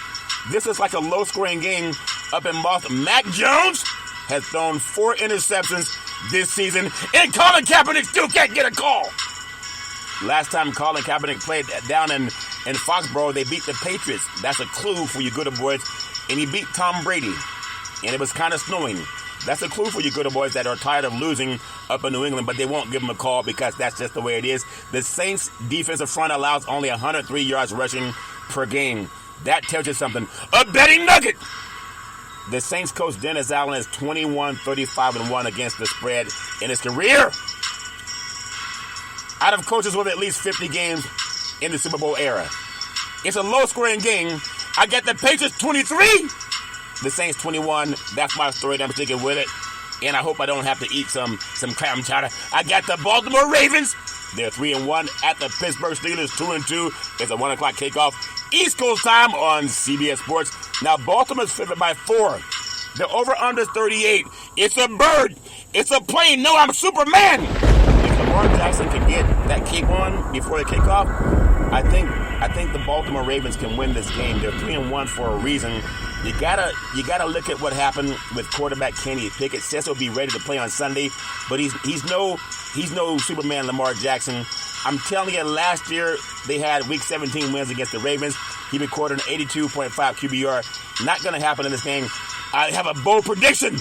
This is like a low-scoring game up in Boston. Mac Jones has thrown 4 interceptions this season, and Colin Kaepernick still can't get a call. Last time Colin Kaepernick played down in Foxborough, they beat the Patriots. That's a clue for you good boys. And he beat Tom Brady, and it was kind of snowing. That's a clue for you good boys that are tired of losing up in New England, but they won't give him a call because that's just the way it is. The Saints' defensive front allows only 103 yards rushing per game. That tells you something. A betting nugget! The Saints coach Dennis Allen is 21-35-1 against the spread in his career. Out of coaches with at least 50 games in the Super Bowl era. It's a low-scoring game. I got the Patriots 23. The Saints 21. That's my story. I'm sticking with it. And I hope I don't have to eat some clam chowder. I got the Baltimore Ravens. They're 3-1 at the Pittsburgh Steelers 2-2. It's a 1 o'clock kickoff. East Coast time on CBS Sports. Now Baltimore's favored by 4. The over-under is 38. It's a bird. It's a plane. No, I'm Superman. If Lamar Jackson can get that cape on before the kickoff, I think the Baltimore Ravens can win this game. They're 3-1 for a reason. You gotta look at what happened with quarterback Kenny Pickett. Says he'll be ready to play on Sunday, but he's no Superman Lamar Jackson. I'm telling you, last year they had Week 17 wins against the Ravens. He recorded an 82.5 QBR. Not gonna happen in this game. I have a bold prediction.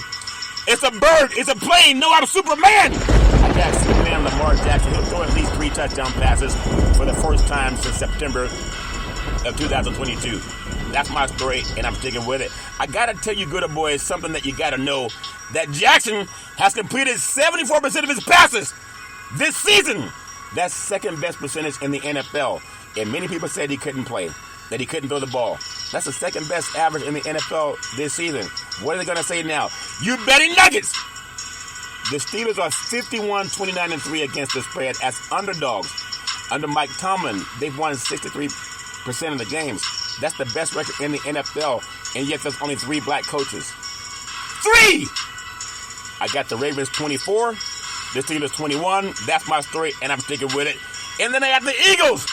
It's a bird. It's a plane. No, I'm Superman. I got Superman Lamar Jackson. He'll throw at least 3 touchdown passes for the first time since September of 2022. That's my story, and I'm sticking with it. I got to tell you, good boys, something that you got to know, that Jackson has completed 74% of his passes this season. That's second best percentage in the NFL. And many people said he couldn't play, that he couldn't throw the ball. That's the second best average in the NFL this season. What are they going to say now? You betting Nuggets! The Steelers are 51-29-3 against the spread as underdogs. Under Mike Tomlin, they've won 63% of the games. That's the best record in the NFL, and yet there's only 3 black coaches. 3! I got the Ravens 24, the Steelers 21. That's my story, and I'm sticking with it. And then I got the Eagles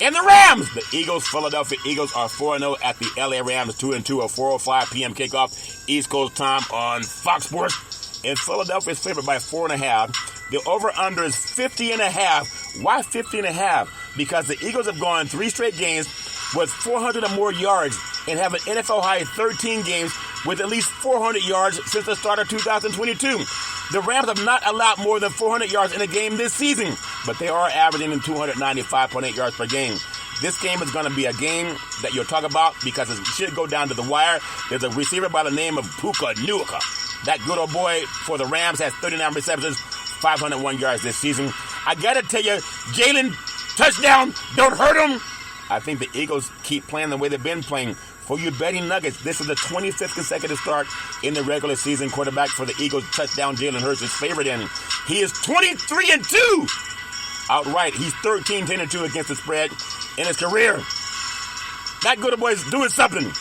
and the Rams. The Philadelphia Eagles are 4-0 at the LA Rams, 2-2, a 4:05 p.m. kickoff, East Coast time on Fox Sports. And Philadelphia is favored by 4.5. The over-under is 50.5. Why 50.5? Because the Eagles have gone 3 straight games with 400 or more yards and have an NFL high 13 games with at least 400 yards since the start of 2022. The Rams have not allowed more than 400 yards in a game this season, but they are averaging 295.8 yards per game. This game is going to be a game that you'll talk about because it should go down to the wire. There's a receiver by the name of Puka Nacua. That good old boy for the Rams has 39 receptions, 501 yards this season. I got to tell you, Jalen, touchdown, don't hurt him. I think the Eagles keep playing the way they've been playing. For you betting Nuggets, this is the 25th consecutive start in the regular season. Quarterback for the Eagles, touchdown, Jalen Hurts is favored in. He is 23-2 outright. He's 13-10-2 against the spread in his career. That good boy is doing something.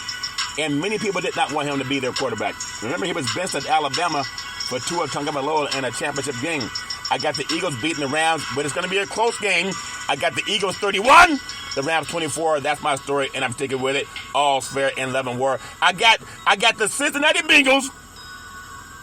And many people did not want him to be their quarterback. Remember, he was benched at Alabama for Tua Tagovailoa in a championship game. I got the Eagles beating the Rams, but it's going to be a close game. I got the Eagles 31, the Rams 24. That's my story, and I'm sticking with it. All fair and love and war. I got the Cincinnati Bengals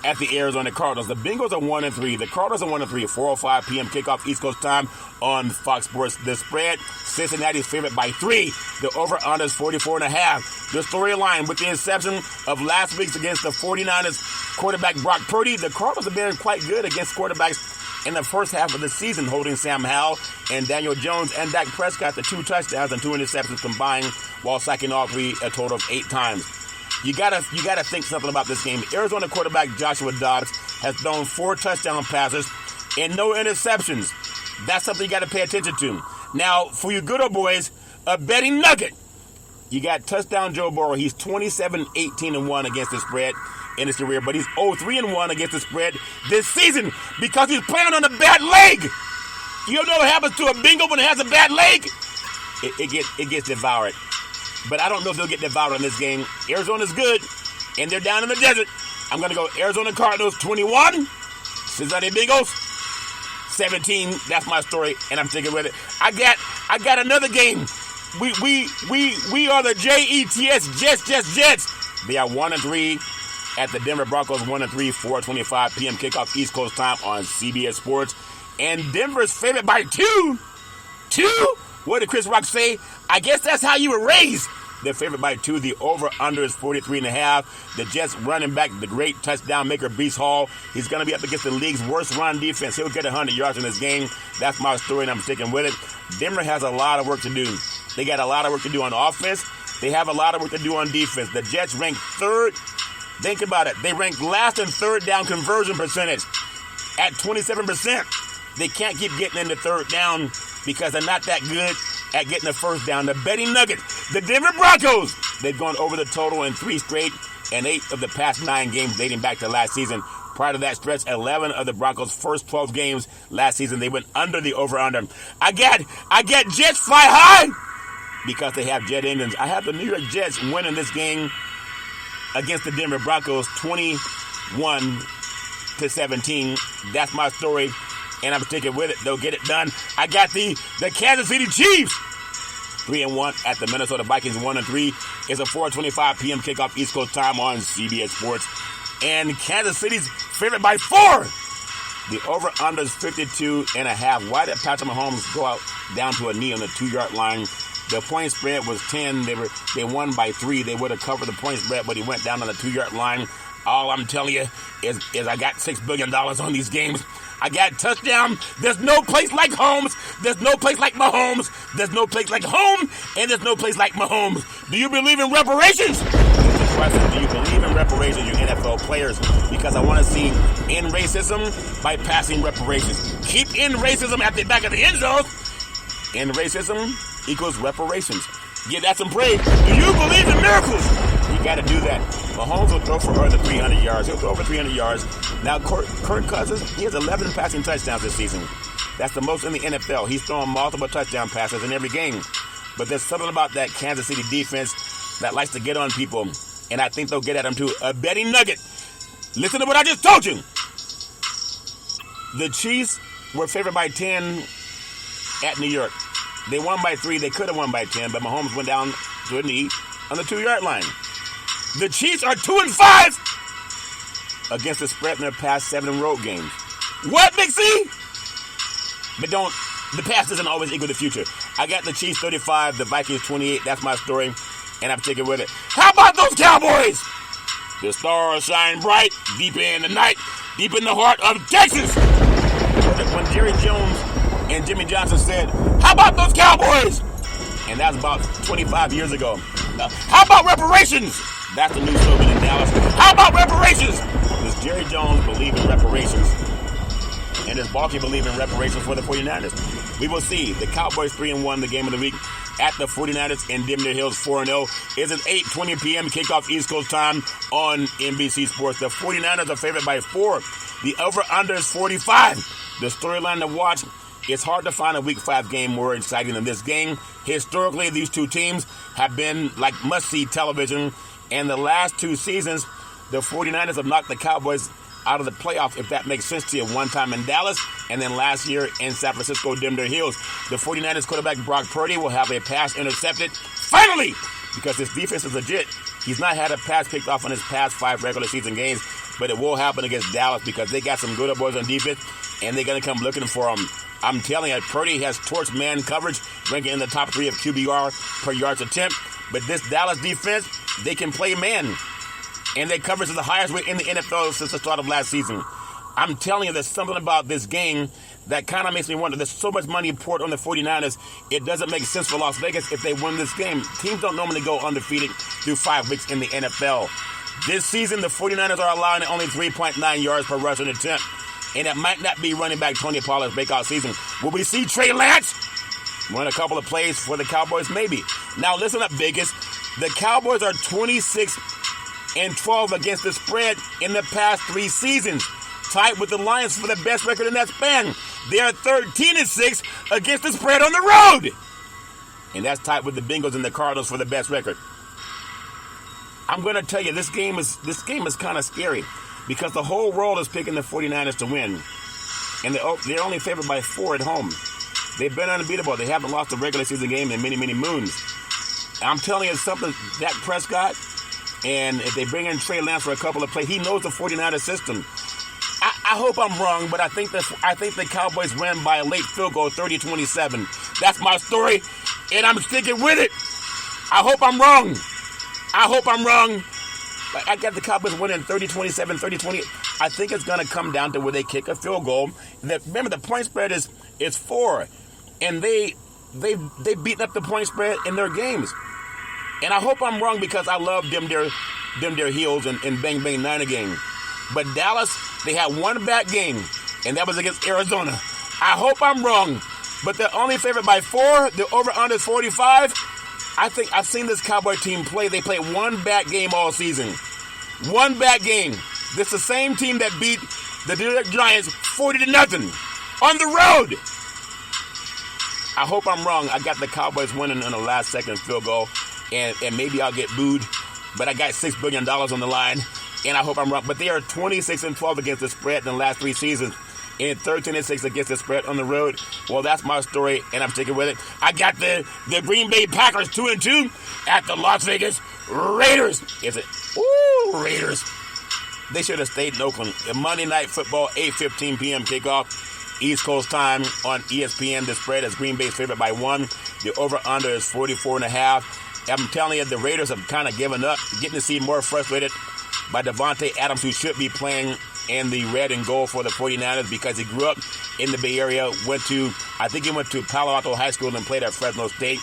at the Arizona Cardinals. The Bengals are 1-3. The Cardinals are 1-3. 4:05 p.m. kickoff East Coast time on Fox Sports. The spread, Cincinnati's favorite by 3. The over-under is 44.5. The storyline with the inception of last week's against the 49ers quarterback Brock Purdy, the Cardinals have been quite good against quarterbacks in the first half of the season, holding Sam Howell and Daniel Jones and Dak Prescott to 2 touchdowns and 2 interceptions combined, while sacking all 3 a total of 8 times. You gotta think something about this game. Arizona quarterback Joshua Dobbs has thrown 4 touchdown passes and no interceptions. That's something you gotta pay attention to. Now, for you good old boys, a betting nugget. You got touchdown Joe Burrow. He's 27-18-1 against the spread in his career, but he's 0-3-1 against the spread this season because he's playing on a bad leg. You know what happens to a bingo when it has a bad leg? It gets devoured. But I don't know if they'll get devoured in this game. Arizona's good, and they're down in the desert. I'm going to go Arizona Cardinals 21, Cincinnati Bengals 17. That's my story, and I'm sticking with it. I got another game. We are the Jets, Jets. They are 1-3 at the Denver Broncos, 1-3, 4:25 p.m. kickoff East Coast time on CBS Sports. And Denver's favored by 2. 2? What did Chris Rock say? I guess that's how you were raised. They're favored by 2. The over-under is 43.5. The Jets running back, the great touchdown maker, Breece Hall. He's going to be up against the league's worst run defense. He'll get 100 yards in this game. That's my story, and I'm sticking with it. Denver has a lot of work to do. They got a lot of work to do on offense. They have a lot of work to do on defense. The Jets rank 3rd. Think about it. They rank last in 3rd down conversion percentage at 27%. They can't keep getting into 3rd down because they're not that good at getting the 1st down. The betting nugget, the Denver Broncos, they've gone over the total in 3 straight and 8 of the past 9 games dating back to last season. Prior to that stretch, 11 of the Broncos' first 12 games last season, they went under the over-under. I get Jets fly high because they have jet engines. I have the New York Jets winning this game against the Denver Broncos 21-17. That's my story, and I'm sticking with it. They'll get it done. I got the Kansas City Chiefs 3-1 at the Minnesota Vikings 1-3. It's a 4:25 p.m. kickoff East Coast time on CBS Sports. And Kansas City's favored by 4. The over-under is 52.5. Why did Patrick Mahomes go out down to a knee on the 2-yard line? The point spread was 10. They won by 3. They would have covered the point spread, but he went down on the 2-yard line. All I'm telling you is I got $6 billion on these games. I got touchdown. There's no place like Holmes. There's no place like Mahomes. There's no place like home, and there's no place like Mahomes. Do you believe in reparations? Do you believe in reparations, you NFL players? Because I want to see end racism by passing reparations. Keep end racism at the back of the end zone. End racism equals reparations. Give that some praise. Do you believe in miracles? You got to do that. Mahomes will throw for over 300 yards. He'll throw over 300 yards. Now, Kirk Cousins, he has 11 passing touchdowns this season. That's the most in the NFL. He's throwing multiple touchdown passes in every game. But there's something about that Kansas City defense that likes to get on people. And I think they'll get at them too. A betting nugget. Listen to what I just told you. The Chiefs were favored by 10 at New York. They won by 3. They could have won by 10, but Mahomes went down to a knee on the 2-yard line. The Chiefs are 2-5 against the spread in their past 7 road games. What, Big C? But the past doesn't always equal the future. I got the Chiefs 35, the Vikings 28. That's my story, and I'm sticking with it. How about those Cowboys? The stars shine bright deep in the night, deep in the heart of Texas. When Jerry Jones and Jimmy Johnson said, how about those Cowboys? And that's about 25 years ago. How about reparations? That's the new slogan in Dallas. How about reparations? Does Jerry Jones believe in reparations? And does Balky believe in reparations for the 49ers? We will see. The Cowboys 3-1, the game of the week. at the 49ers in Dimner Hills 4-0. It's an 8:20 p.m. kickoff East Coast time on NBC Sports. The 49ers are favored by 4. The over-under is 45. The storyline to watch, it's hard to find a Week 5 game more exciting than this game. Historically, these two teams have been like must-see television. And the last 2 seasons, the 49ers have knocked the Cowboys out of the playoffs, if that makes sense to you. One time in Dallas, and then last year in San Francisco, Dimner Hills. The 49ers quarterback Brock Purdy will have a pass intercepted, finally, because his defense is legit. He's not had a pass picked off in his past 5 regular season games, but it will happen against Dallas because they got some good boys on defense, and they're going to come looking for him. I'm telling you, Purdy has torched man coverage, ranking in the top 3 of QBR per yards attempt. But this Dallas defense, they can play man. And their coverage is the highest rate in the NFL since the start of last season. I'm telling you, there's something about this game that kind of makes me wonder. There's so much money poured on the 49ers, it doesn't make sense for Las Vegas if they win this game. Teams don't normally go undefeated through 5 weeks in the NFL. This season, the 49ers are allowing only 3.9 yards per rushing attempt. And it might not be running back Tony Pollard's breakout season. Will we see Trey Lance run a couple of plays for the Cowboys? Maybe. Now, listen up, Vegas. The Cowboys are 26-12 against the spread in the past 3 seasons, tied with the Lions for the best record in that span. They are 13-6 against the spread on the road, and that's tied with the Bengals and the Cardinals for the best record. I'm going to tell you, this game is kind of scary because the whole world is picking the 49ers to win, and they're only favored by 4 at home. They've been unbeatable. They haven't lost a regular season game in many, many moons. I'm telling you, something Dak Prescott. And if they bring in Trey Lance for a couple of plays, he knows the 49ers system. I hope I'm wrong, but I think the Cowboys win by a late field goal, 30-27. That's my story, and I'm sticking with it. I hope I'm wrong. But I got the Cowboys winning 30-27, 30-20. I think it's going to come down to where they kick a field goal. Remember, the point spread is 4, and they've beaten up the point spread in their games. And I hope I'm wrong because I love them their Hills and Bang Bang Niner game. But Dallas, they had one bad game, and that was against Arizona. I hope I'm wrong, but they're only favored by 4. The over-under is 45. I think I've seen this Cowboy team play. They played one bad game all season. One bad game. This is the same team that beat the Giants 40-0 on the road. I hope I'm wrong. I got the Cowboys winning on a last-second field goal. And maybe I'll get booed, but I got $6 billion on the line, and I hope I'm wrong. But they are 26-12 against the spread in the last 3 seasons, and 13-6 against the spread on the road. Well, that's my story, and I'm sticking with it. I got the Green Bay Packers 2-2 at the Las Vegas Raiders. Is it? Ooh, Raiders. They should have stayed in Oakland. Monday Night Football, 8:15 p.m. kickoff, East Coast time on ESPN. The spread is Green Bay's favorite by 1. The over-under is 44.5. I'm telling you, the Raiders have kind of given up, getting to see more frustrated by Devontae Adams, who should be playing in the red and gold for the 49ers because he grew up in the Bay Area, I think he went to Palo Alto High School and played at Fresno State.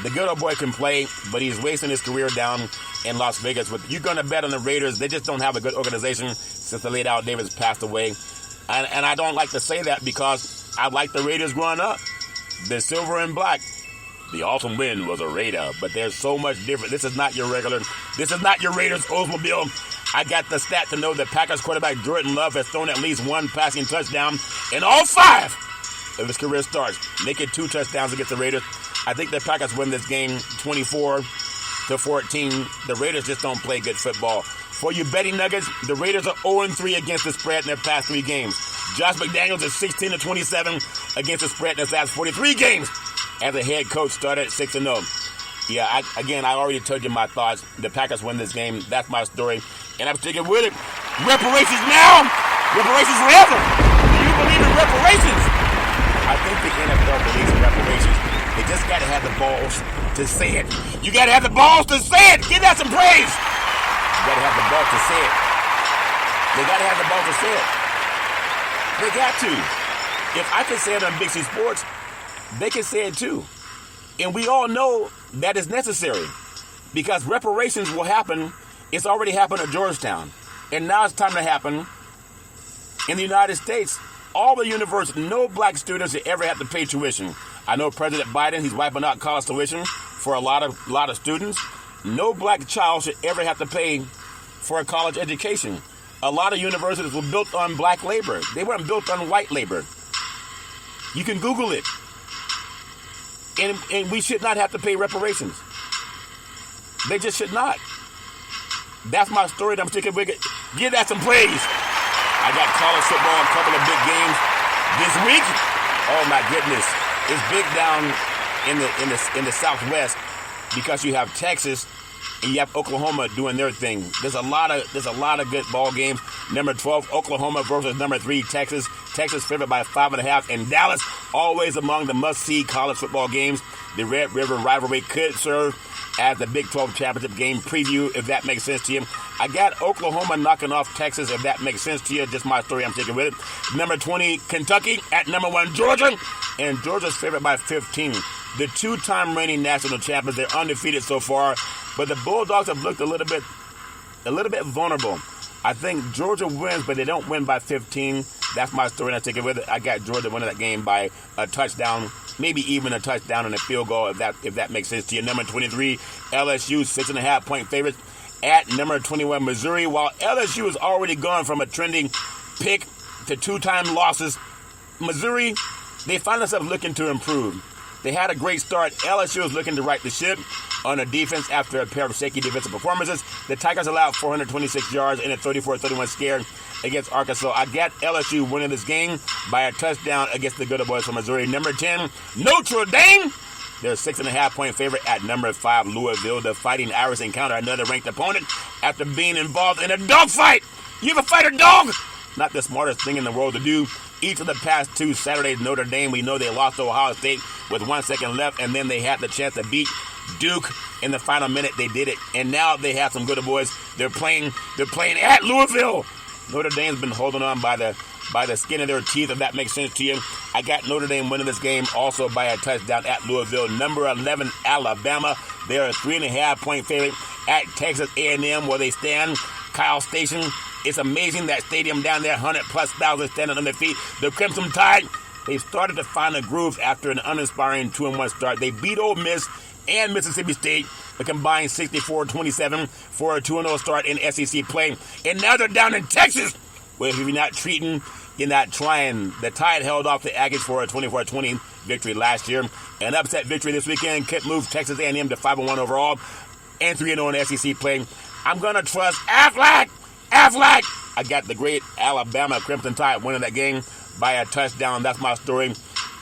The good old boy can play, but he's wasting his career down in Las Vegas. But you're going to bet on the Raiders. They just don't have a good organization since the late Al Davis passed away. And I don't like to say that because I like the Raiders growing up. They're silver and black. The awesome win was a Raider, but there's so much different. This is not your Raiders Oldsmobile. I got the stat to know that Packers quarterback Jordan Love has thrown at least 1 passing touchdown in all 5 of his career starts, making 2 touchdowns against the Raiders. I think the Packers win this game 24-14. The Raiders just don't play good football. For you betting nuggets, the Raiders are 0-3 against the spread in their past 3 games. Josh McDaniels is 16-27 against the spread in his last 43 games. As a head coach, started 6-0. Yeah, I already told you my thoughts. The Packers win this game. That's my story. And I'm sticking with it. Reparations now. Reparations forever. Do you believe in reparations? I think the NFL believes in reparations. They just got to have the balls to say it. You got to have the balls to say it. Give that some praise. You got to have the balls to say it. They got to have the balls to say it. They got to. If I can say it on Big C Sports, they can say it too. And we all know that is necessary because reparations will happen. It's already happened at Georgetown. And now it's time to happen in the United States all the universities, no black students should ever have to pay tuition. I know President Biden, he's wiping out college tuition for a lot of students. No black child should ever have to pay for a college education. A lot of universities were built on black labor. They weren't built on white labor. You can Google it. And we should not have to pay reparations. They just should not. That's my story that I'm sticking with. Give that some praise. I got college football, a couple of big games this week. Oh my goodness. It's big down in the Southwest because you have Texas and you have Oklahoma doing their thing. There's a lot of good ball games. Number 12, Oklahoma versus number 3, Texas. Texas favored by 5.5, and Dallas always among the must-see college football games. The Red River rivalry could serve as the Big 12 championship game preview, if that makes sense to you. I got Oklahoma knocking off Texas, if that makes sense to you. Just my story, I'm taking with it. Number 20, Kentucky at number 1, Georgia, and Georgia's favored by 15. The 2-time reigning national champions, they're undefeated so far, but the Bulldogs have looked a little bit vulnerable. I think Georgia wins, but they don't win by 15. That's my story, and I take it with it. I got Georgia winning that game by a touchdown, maybe even a touchdown and a field goal, if that makes sense to you. Number 23, LSU, 6.5-point favorites at number 21, Missouri. While LSU has already gone from a trending pick to 2-time losses, Missouri, they find themselves looking to improve. They had a great start. LSU is looking to right the ship on a defense after a pair of shaky defensive performances. The Tigers allowed 426 yards in a 34-31 scare against Arkansas. I got LSU winning this game by a touchdown against the good boys from Missouri. Number 10, Notre Dame. They're a 6.5-point favorite at number 5, Louisville. The Fighting Irish encounter another ranked opponent after being involved in a dogfight. You ever fight a dog? Not the smartest thing in the world to do. Each of the past 2 Saturdays, Notre Dame, we know they lost to Ohio State with 1 second left, and then they had the chance to beat Duke in the final minute. They did it, and now they have some good boys. They're playing at Louisville. Notre Dame's been holding on by the skin of their teeth, if that makes sense to you. I got Notre Dame winning this game also by a touchdown at Louisville. Number 11, Alabama. They're a 3.5-point favorite at Texas A&M, where they stand. Kyle Station. It's amazing, that stadium down there, 100,000+ standing on their feet. The Crimson Tide, they've started to find a groove after an uninspiring 2-1 start. They beat Ole Miss and Mississippi State, a combined 64-27 for a 2-0 start in SEC play. And now they're down in Texas, where if you're not treating, you're not trying. The Tide held off the Aggies for a 24-20 victory last year. An upset victory this weekend could move Texas A&M to 5-1 overall and 3-0 in SEC play. I'm going to trust Aflac. I got the great Alabama Crimson Tide winning that game by a touchdown. That's my story,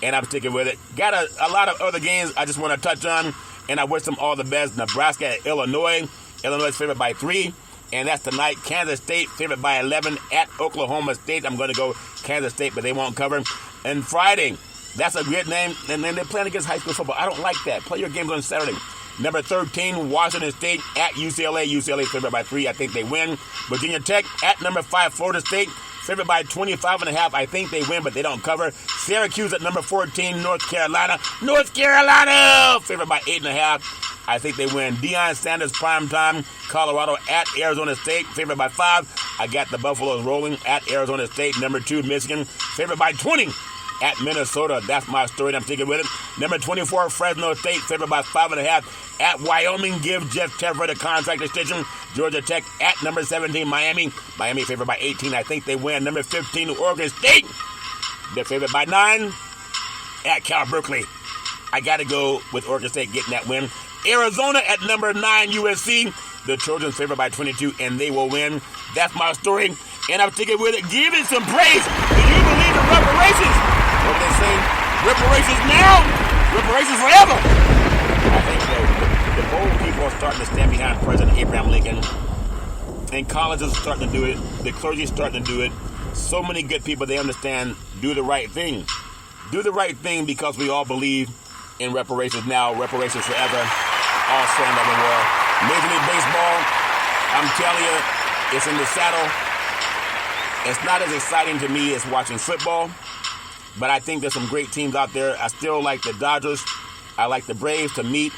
and I'm sticking with it. Got a lot of other games I just want to touch on, and I wish them all the best. Nebraska at Illinois. Illinois is favored by 3, and that's tonight. Kansas State favored by 11 at Oklahoma State. I'm going to go Kansas State, but they won't cover. And Friday, that's a great name, and then they're playing against high school football. I don't like that. Play your games on Saturday. Number 13, Washington State at UCLA. UCLA favored by 3. I think they win. Virginia Tech at number 5, Florida State. Favored by 25.5. I think they win, but they don't cover. Syracuse at number 14, North Carolina. Favored by 8.5. I think they win. Deion Sanders primetime. Colorado at Arizona State. Favored by 5. I got the Buffaloes rolling at Arizona State. Number 2, Michigan. Favored by 20. At Minnesota. That's my story. I'm sticking with it. Number 24, Fresno State, favored by 5.5. At Wyoming, give Jeff Teffer the contract extension. Georgia Tech at number 17, Miami. Miami favored by 18. I think they win. Number 15, Oregon State. They're favored by 9. At Cal Berkeley. I got to go with Oregon State getting that win. Arizona at number 9, USC. The Trojans favored by 22, and they will win. That's my story, and I'm sticking with it. Give it some praise. Do you believe in reparations? What they say, reparations now, reparations forever. I think the bold people are starting to stand behind President Abraham Lincoln. And colleges are starting to do it. The clergy is starting to do it. So many good people, they understand, do the right thing. Do the right thing because we all believe in reparations now, reparations forever. All stand up in war. Major League Baseball, I'm telling you, it's in the saddle. It's not as exciting to me as watching football. But I think there's some great teams out there. I still like the Dodgers. I like the Braves to meet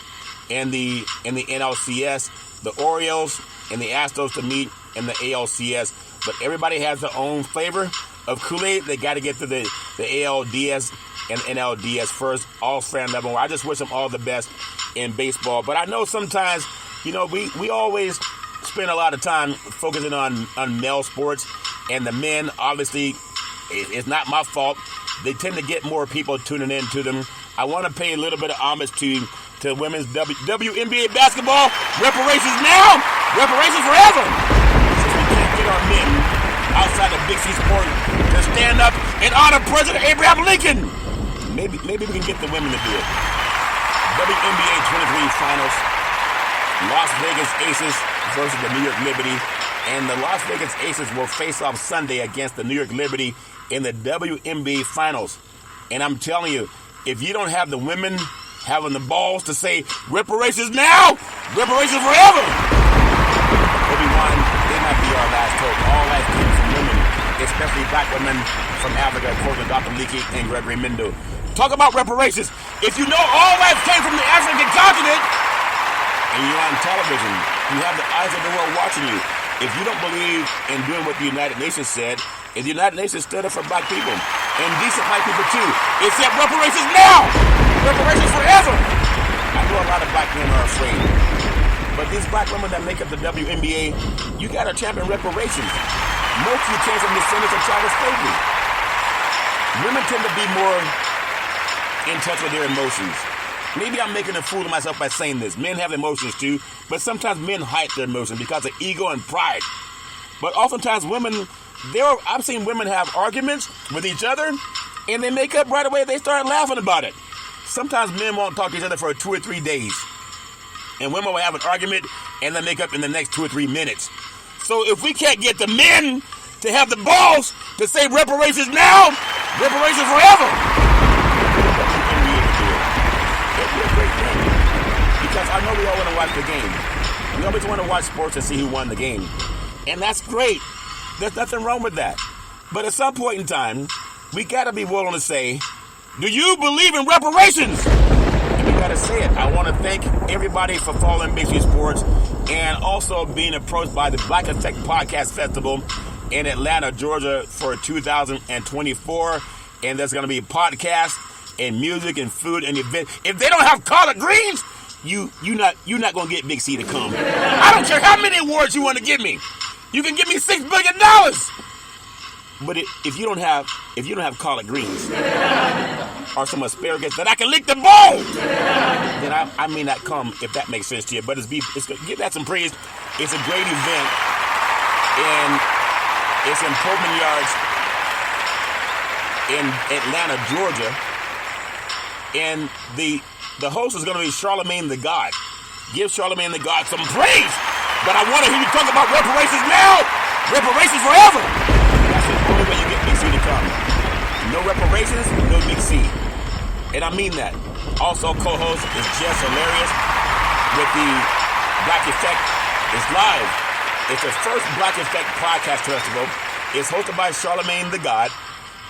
in the NLCS. The Orioles and the Astros to meet in the ALCS. But everybody has their own flavor. of Kool-Aid. They got to get to the ALDS and NLDS first, all fan level. I just wish them all the best in baseball. But I know sometimes, we always spend a lot of time focusing on male sports, and the men, obviously, it's not my fault. They tend to get more people tuning in to them. I want to pay a little bit of homage to women's WNBA basketball. Reparations now, reparations forever. Since we can't get our men outside of Big C Sport to stand up and honor President Abraham Lincoln, maybe we can get the women to do it. WNBA 23 Finals, Las Vegas Aces versus the New York Liberty, and the Las Vegas Aces will face off Sunday against the New York Liberty in the WNBA Finals. And I'm telling you, if you don't have the women having the balls to say reparations now, reparations forever, Obi-Wan, they might be our last hope. All life comes from women, especially black women from Africa, according to Dr. Leakey and Gregory Mendo. Talk about reparations. If you know all life came from the African continent, and you're on television, you have the eyes of the world watching you. If you don't believe in doing what the United Nations said, and the United Nations stood up for black people, and decent white people too, it said reparations now, reparations forever. I know a lot of black men are afraid, but these black women that make up the WNBA, you got to champion reparations. Most of you came from descendants of chattel slavery. Women tend to be more in touch with their emotions. Maybe I'm making a fool of myself by saying this. Men have emotions too, but sometimes men hide their emotions because of ego and pride. But oftentimes women, I've seen women have arguments with each other, and they make up right away. They start laughing about it. Sometimes men won't talk to each other for 2 or 3 days, and women will have an argument and then make up in the next 2 or 3 minutes. So if we can't get the men to have the balls to say reparations now, reparations forever, it'd be a great thing. Because I know we all want to watch the game. We always want to watch sports and see who won the game. And that's great. There's nothing wrong with that. But at some point in time, we got to be willing to say, do you believe in reparations? And we got to say it. I want to thank everybody for following Big C Sports and also being approached by the Black Effect Podcast Festival in Atlanta, Georgia for 2024. And there's going to be podcasts and music and food and event. If they don't have collard greens, you're not going to get Big C to come. I don't care how many awards you want to give me. You can give me $6 billion. But if you don't have collard greens or some asparagus that I can lick the bowl, then I may not come, if that makes sense to you. But give that some praise. It's a great event, and it's in Pullman Yards in Atlanta, Georgia. And the host is going to be Charlemagne the God. Give Charlemagne the God some praise. But I want to hear you talk about reparations now, reparations forever. That's the only way you get Big C to come. No reparations, no Big C. And I mean that. Also, co-host is Jess Hilarious with the Black Effect. It's live. It's the first Black Effect Podcast Festival. It's hosted by Charlemagne the God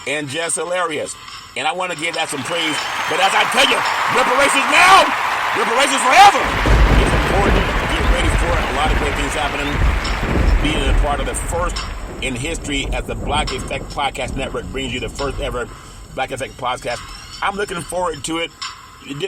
and Jess Hilarious. And I want to give that some praise. But as I tell you, reparations now, reparations forever. It's important. Get ready for it. A lot of great things happening. Being a part of the first in history as the Black Effect Podcast Network brings you the first ever Black Effect Podcast. I'm looking forward to it.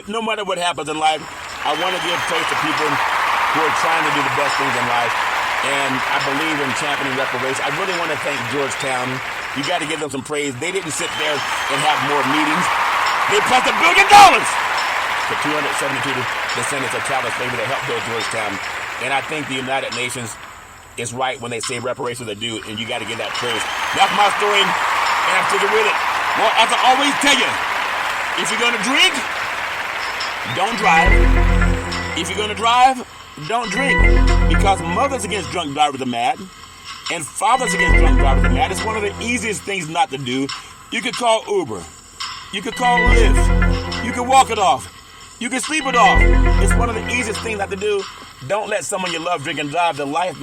No matter what happens in life, I want to give praise to people who are trying to do the best things in life. And I believe in championing reparations. I really want to thank Georgetown. You got to give them some praise. They didn't sit there and have more meetings. They passed $1 billion to 272 descendants of chattel slavery that helped build Georgetown. And I think the United Nations is right when they say reparations are due, and you got to give that praise. That's my story, and I'm sticking with it. Well, as I always tell you, if you're going to drink, don't drive. If you're going to drive, don't drink. Because mothers against drunk drivers are mad, and fathers against drunk drivers are mad. It's one of the easiest things not to do. You could call Uber. You could call Lyft. You could walk it off. You can sleep it off. It's one of the easiest things not to do. Don't let someone you love drink and drive. The life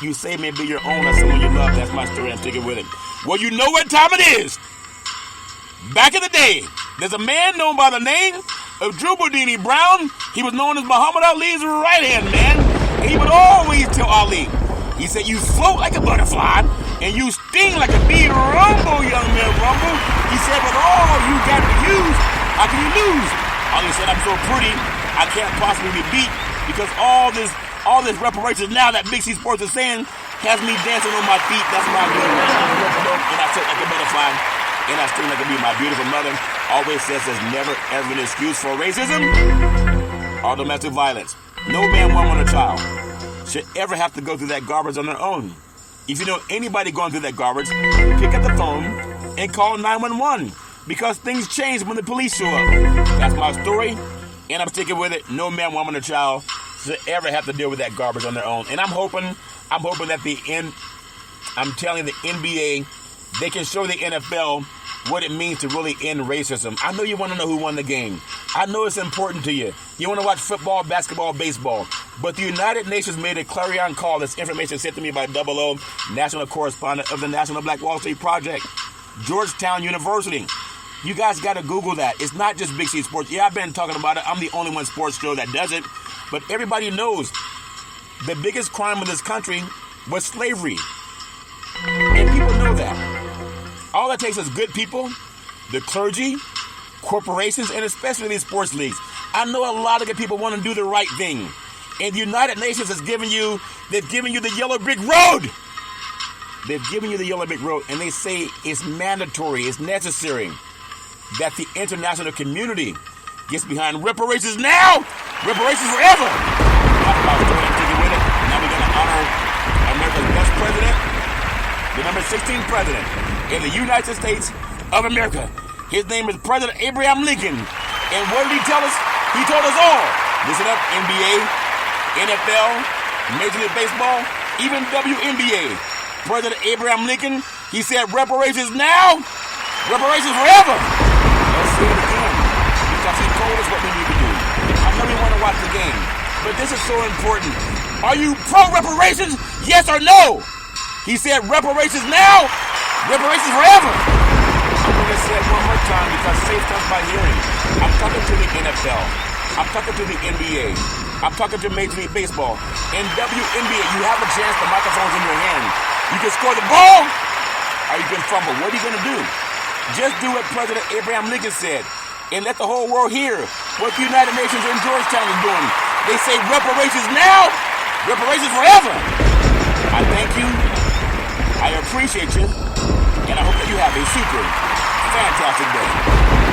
you say may be your own or someone you love. That's my story. I'm sticking with it. Well, you know what time it is. Back in the day, there's a man known by the name of Drew Boudini Brown. He was known as Muhammad Ali's right-hand man. And he would always tell Ali, he said, you float like a butterfly and you sting like a bee. Rumble, young man, rumble. He said, with all you got to use, how can you lose? He said, I'm so pretty, I can't possibly be beat, because all this reparations now that Big C Sports is saying has me dancing on my feet. That's what I do. And I sit like a butterfly, and I sting like a bee. My beautiful mother always says there's never ever an excuse for racism or domestic violence. No man, woman, or child should ever have to go through that garbage on their own. If you know anybody going through that garbage, pick up the phone and call 911, because things change when the police show up. That's my story, and I'm sticking with it. No man, woman, or child should ever have to deal with that garbage on their own. And I'm hoping that I'm telling the NBA, they can show the NFL what it means to really end racism. I know you want to know who won the game. I know it's important to you. You want to watch football, basketball, baseball. But the United Nations made a clarion call. This information sent to me by 00, national correspondent of the National Black Wall Street Project, Georgetown University. You guys got to Google that. It's not just Big C Sports. Yeah, I've been talking about it. I'm the only one sports show that does it. But everybody knows the biggest crime in this country was slavery. And people know that. All it takes is good people, the clergy, corporations, and especially these sports leagues. I know a lot of good people want to do the right thing. And the United Nations has given you the yellow brick road. They've given you the yellow brick road, and they say it's mandatory, it's necessary that the international community gets behind reparations now, reparations forever. That's my story. I'm taking with it. Now we're going to honor America's best president, the number 16 president in the United States of America. His name is President Abraham Lincoln. And what did he tell us? He told us all. Listen up, NBA, NFL, Major League Baseball, even WNBA. President Abraham Lincoln, he said reparations now, reparations forever. Let's say it again, because he told us what we need to do. I know we want to watch the game, but this is so important. Are you pro-reparations? Yes or no? He said reparations now, reparations forever. I'm going to say it one more time, because faith comes by hearing. I'm talking to the NFL. I'm talking to the NBA. I'm talking to Major League Baseball. In WNBA, you have a chance. The microphone's in your hand. You can score the ball, or you can fumble. What are you going to do? Just do what President Abraham Lincoln said, and let the whole world hear what the United Nations in Georgetown is doing. They say reparations now, reparations forever. I thank you. I appreciate you. And I hope that you have a super fantastic day.